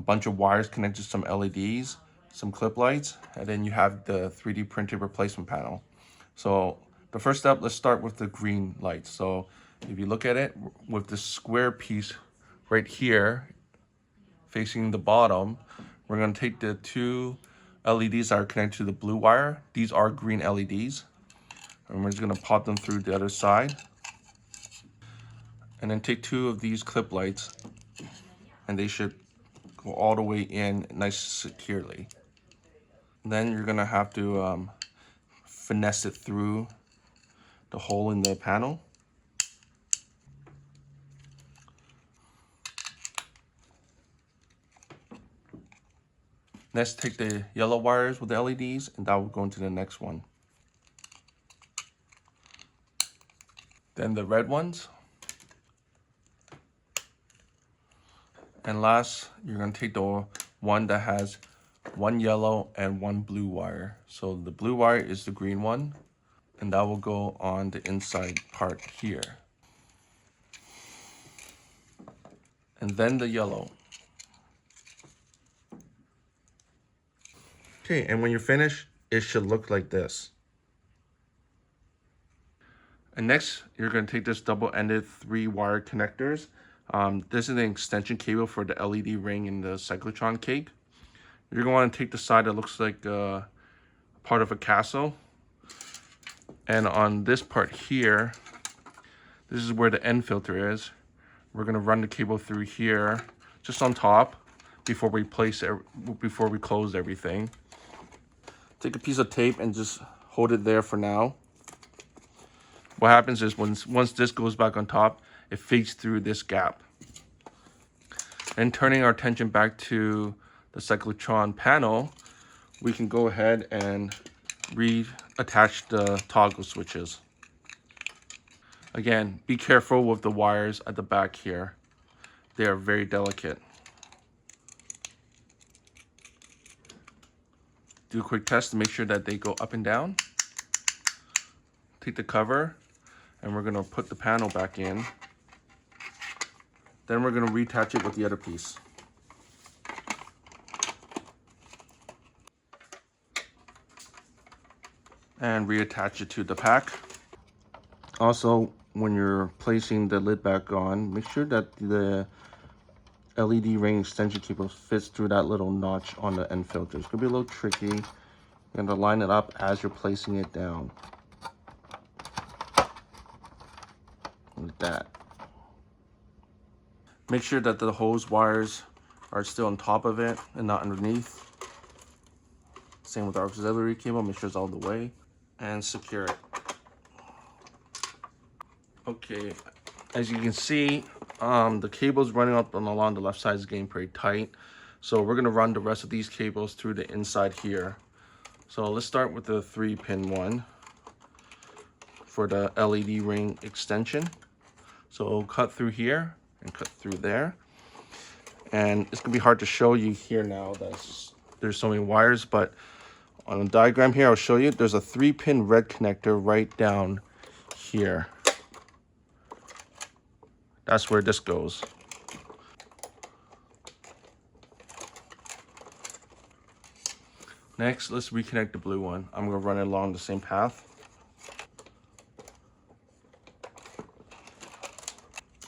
bunch of wires connected to some LEDs, some clip lights, and then you have the 3D printed replacement panel. So the first step, let's start with the green lights. So if you look at it, with this square piece right here facing the bottom, we're going to take the 2 LEDs that are connected to the blue wire. These are green LEDs. And we're just going to pop them through the other side. And then take 2 of these clip lights, and they should go all the way in nice securely. Then you're going to have to finesse it through the hole in the panel. Next, take the yellow wires with the LEDs, and that will go into the next one. Then the red ones. And last, you're going to take the one that has 1 yellow and 1 blue wire. So the blue wire is the green one, and that will go on the inside part here. And then the yellow. Okay, and when you're finished, it should look like this. And next, you're going to take this double-ended 3-wire connectors. This is an extension cable for the LED ring in the cyclotron cake. You're going to want to take the side that looks like part of a castle. And on this part here, this is where the end filter is. We're going to run the cable through here, just on top, before we close everything. Take a piece of tape and just hold it there for now. What happens is once this goes back on top, it feeds through this gap. And turning our attention back to the cyclotron panel, we can go ahead and reattach the toggle switches. Again, be careful with the wires at the back here. They are very delicate. Do a quick test to make sure that they go up and down. Take the cover, and we're going to put the panel back in. Then we're going to reattach it with the other piece. And reattach it to the pack. Also, when you're placing the lid back on, make sure that the LED ring extension cable fits through that little notch on the end filter. It's going to be a little tricky. You're going to line it up as you're placing it down. Like that. Make sure that the hose wires are still on top of it and not underneath. Same with our auxiliary cable, make sure it's all the way. And secure it. Okay, as you can see, the cables running up and along the left side is getting pretty tight. So we're gonna run the rest of these cables through the inside here. So let's start with the 3-pin one for the LED ring extension. So it'll cut through here and cut through there. And it's gonna be hard to show you here now that there's so many wires, but on the diagram here, I'll show you, there's a 3-pin red connector right down here. That's where this goes. Next, let's reconnect the blue one. I'm gonna run it along the same path.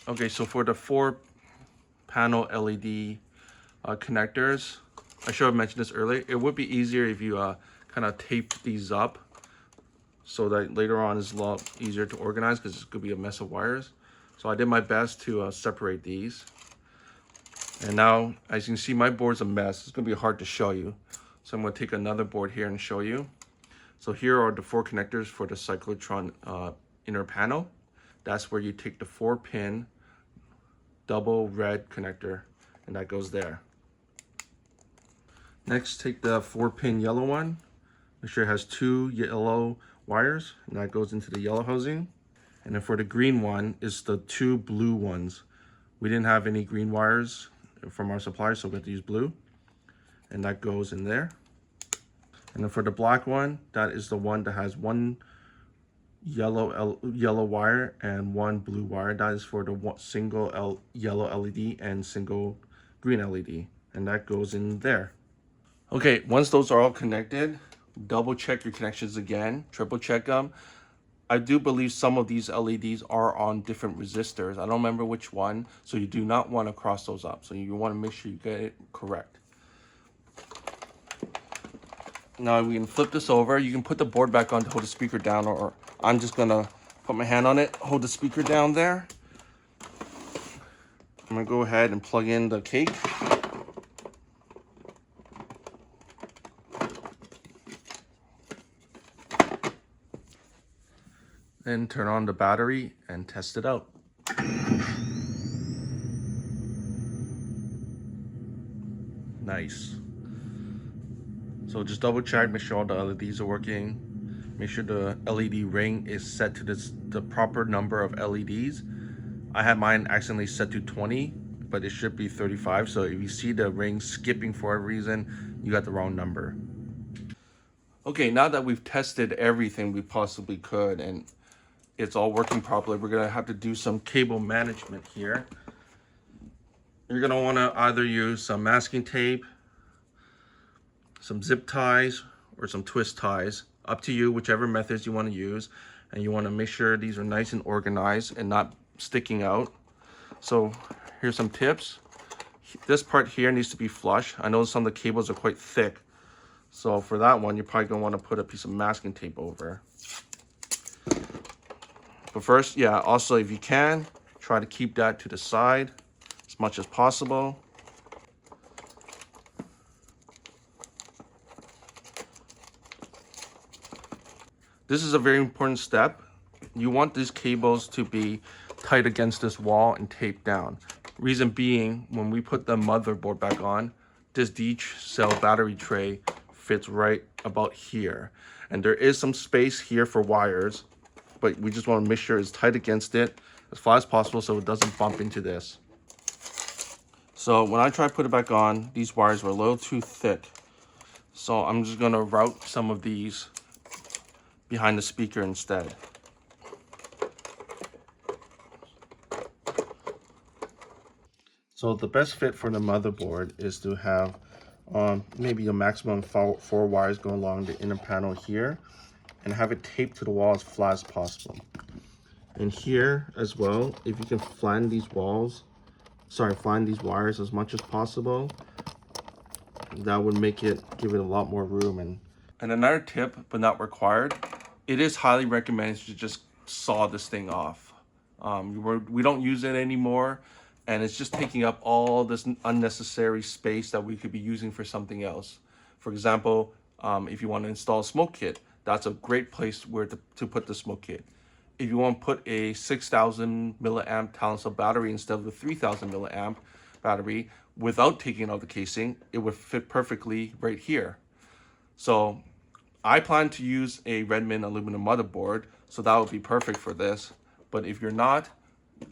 Okay, so for the 4-panel LED connectors, I should have mentioned this earlier. It would be easier if you kind of tape these up so that later on it's a lot easier to organize because it's gonna be a mess of wires. So I did my best to separate these. And now, as you can see, my board's a mess. It's gonna be hard to show you. So I'm gonna take another board here and show you. So here are the 4 connectors for the cyclotron inner panel. That's where you take the 4-pin double red connector, and that goes there. Next, take the 4-pin yellow one. Make sure it has 2 yellow wires, and that goes into the yellow housing. And then for the green one, is the 2 blue ones. We didn't have any green wires from our supplier, so we have to use blue. And that goes in there. And then for the black one, that is the one that has 1 yellow wire and 1 blue wire. That is for the single yellow LED and single green LED. And that goes in there. Okay, once those are all connected, double check your connections again, triple check them. I do believe some of these LEDs are on different resistors. I don't remember which one, so you do not want to cross those up. So you want to make sure you get it correct. Now we can flip this over. You can put the board back on to hold the speaker down, or I'm just gonna put my hand on it, hold the speaker down there. I'm gonna go ahead and plug in the cake. Then turn on the battery and test it out. Nice. So just double check, make sure all the LEDs are working. Make sure the LED ring is set to the proper number of LEDs. I had mine accidentally set to 20, but it should be 35. So if you see the ring skipping for a reason, you got the wrong number. Okay, now that we've tested everything we possibly could and it's all working properly, we're gonna have to do some cable management here. You're gonna wanna either use some masking tape, some zip ties, or some twist ties. Up to you, whichever methods you wanna use. And you wanna make sure these are nice and organized and not sticking out. So here's some tips. This part here needs to be flush. I know some of the cables are quite thick. So for that one, you're probably gonna wanna put a piece of masking tape over. But first, yeah, also if you can, try to keep that to the side as much as possible. This is a very important step. You want these cables to be tight against this wall and taped down. Reason being, when we put the motherboard back on, this D-cell battery tray fits right about here. And there is some space here for wires, but we just want to make sure it's tight against it as far as possible so it doesn't bump into this. So when I tried to put it back on, these wires were a little too thick. So I'm just gonna route some of these behind the speaker instead. So the best fit for the motherboard is to have maybe a maximum of 4 wires go along the inner panel here and have it taped to the wall as flat as possible. And here as well, if you can flatten these wires as much as possible, that would give it a lot more room. And another tip, but not required, it is highly recommended to just saw this thing off. We don't use it anymore, and it's just taking up all this unnecessary space that we could be using for something else. For example, if you want to install a smoke kit, that's a great place where to put the smoke kit. If you want to put a 6,000 milliamp Talon cell battery instead of the 3,000 milliamp battery without taking out the casing, it would fit perfectly right here. So I plan to use a Redmond aluminum motherboard, so that would be perfect for this. But if you're not,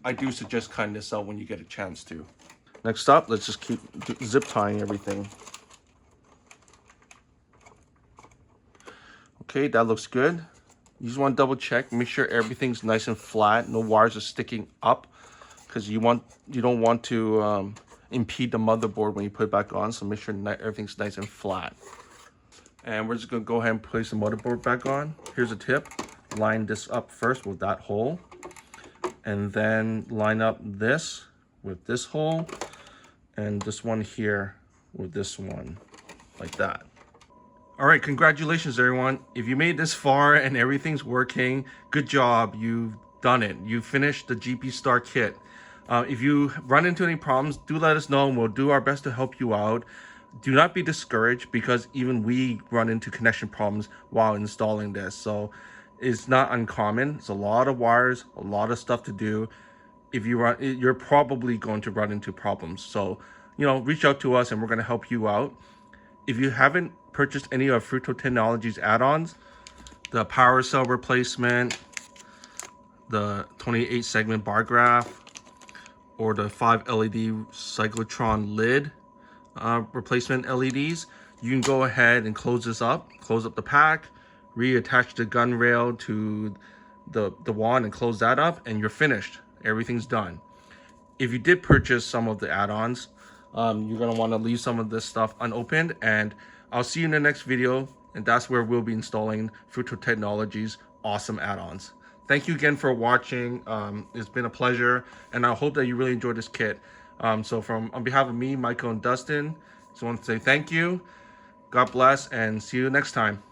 I do suggest cutting this out when you get a chance to. Next up, let's just keep zip tying everything. Okay, that looks good. You just want to double check, make sure everything's nice and flat, no wires are sticking up, because you don't want to impede the motherboard when you put it back on. So make sure everything's nice and flat. And we're just gonna go ahead and place the motherboard back on. Here's a tip. Line this up first with that hole. And then line up this with this hole. And this one here with this one, like that. All right, congratulations everyone. If you made this far and everything's working, good job, you've done it. You finished the GPStar kit. If you run into any problems, do let us know and we'll do our best to help you out. Do not be discouraged because even we run into connection problems while installing this. So it's not uncommon. It's a lot of wires, a lot of stuff to do. If you run, you're probably going to run into problems. So, you know, reach out to us and we're going to help you out. If you haven't purchased any of Proton Technologies add-ons, the power cell replacement, the 28 segment bar graph, or the 5 LED cyclotron lid replacement LEDs, you can go ahead and close this up, close up the pack, reattach the gun rail to the wand and close that up, and you're finished. Everything's done. If you did purchase some of the add-ons, you're gonna want to leave some of this stuff unopened, and I'll see you in the next video, and that's where we'll be installing Proton Technologies awesome add-ons. Thank you again for watching. It's been a pleasure, and I hope that you really enjoyed this kit. So on behalf of me, Michael, and Dustin, just want to say thank you, God bless, and see you next time.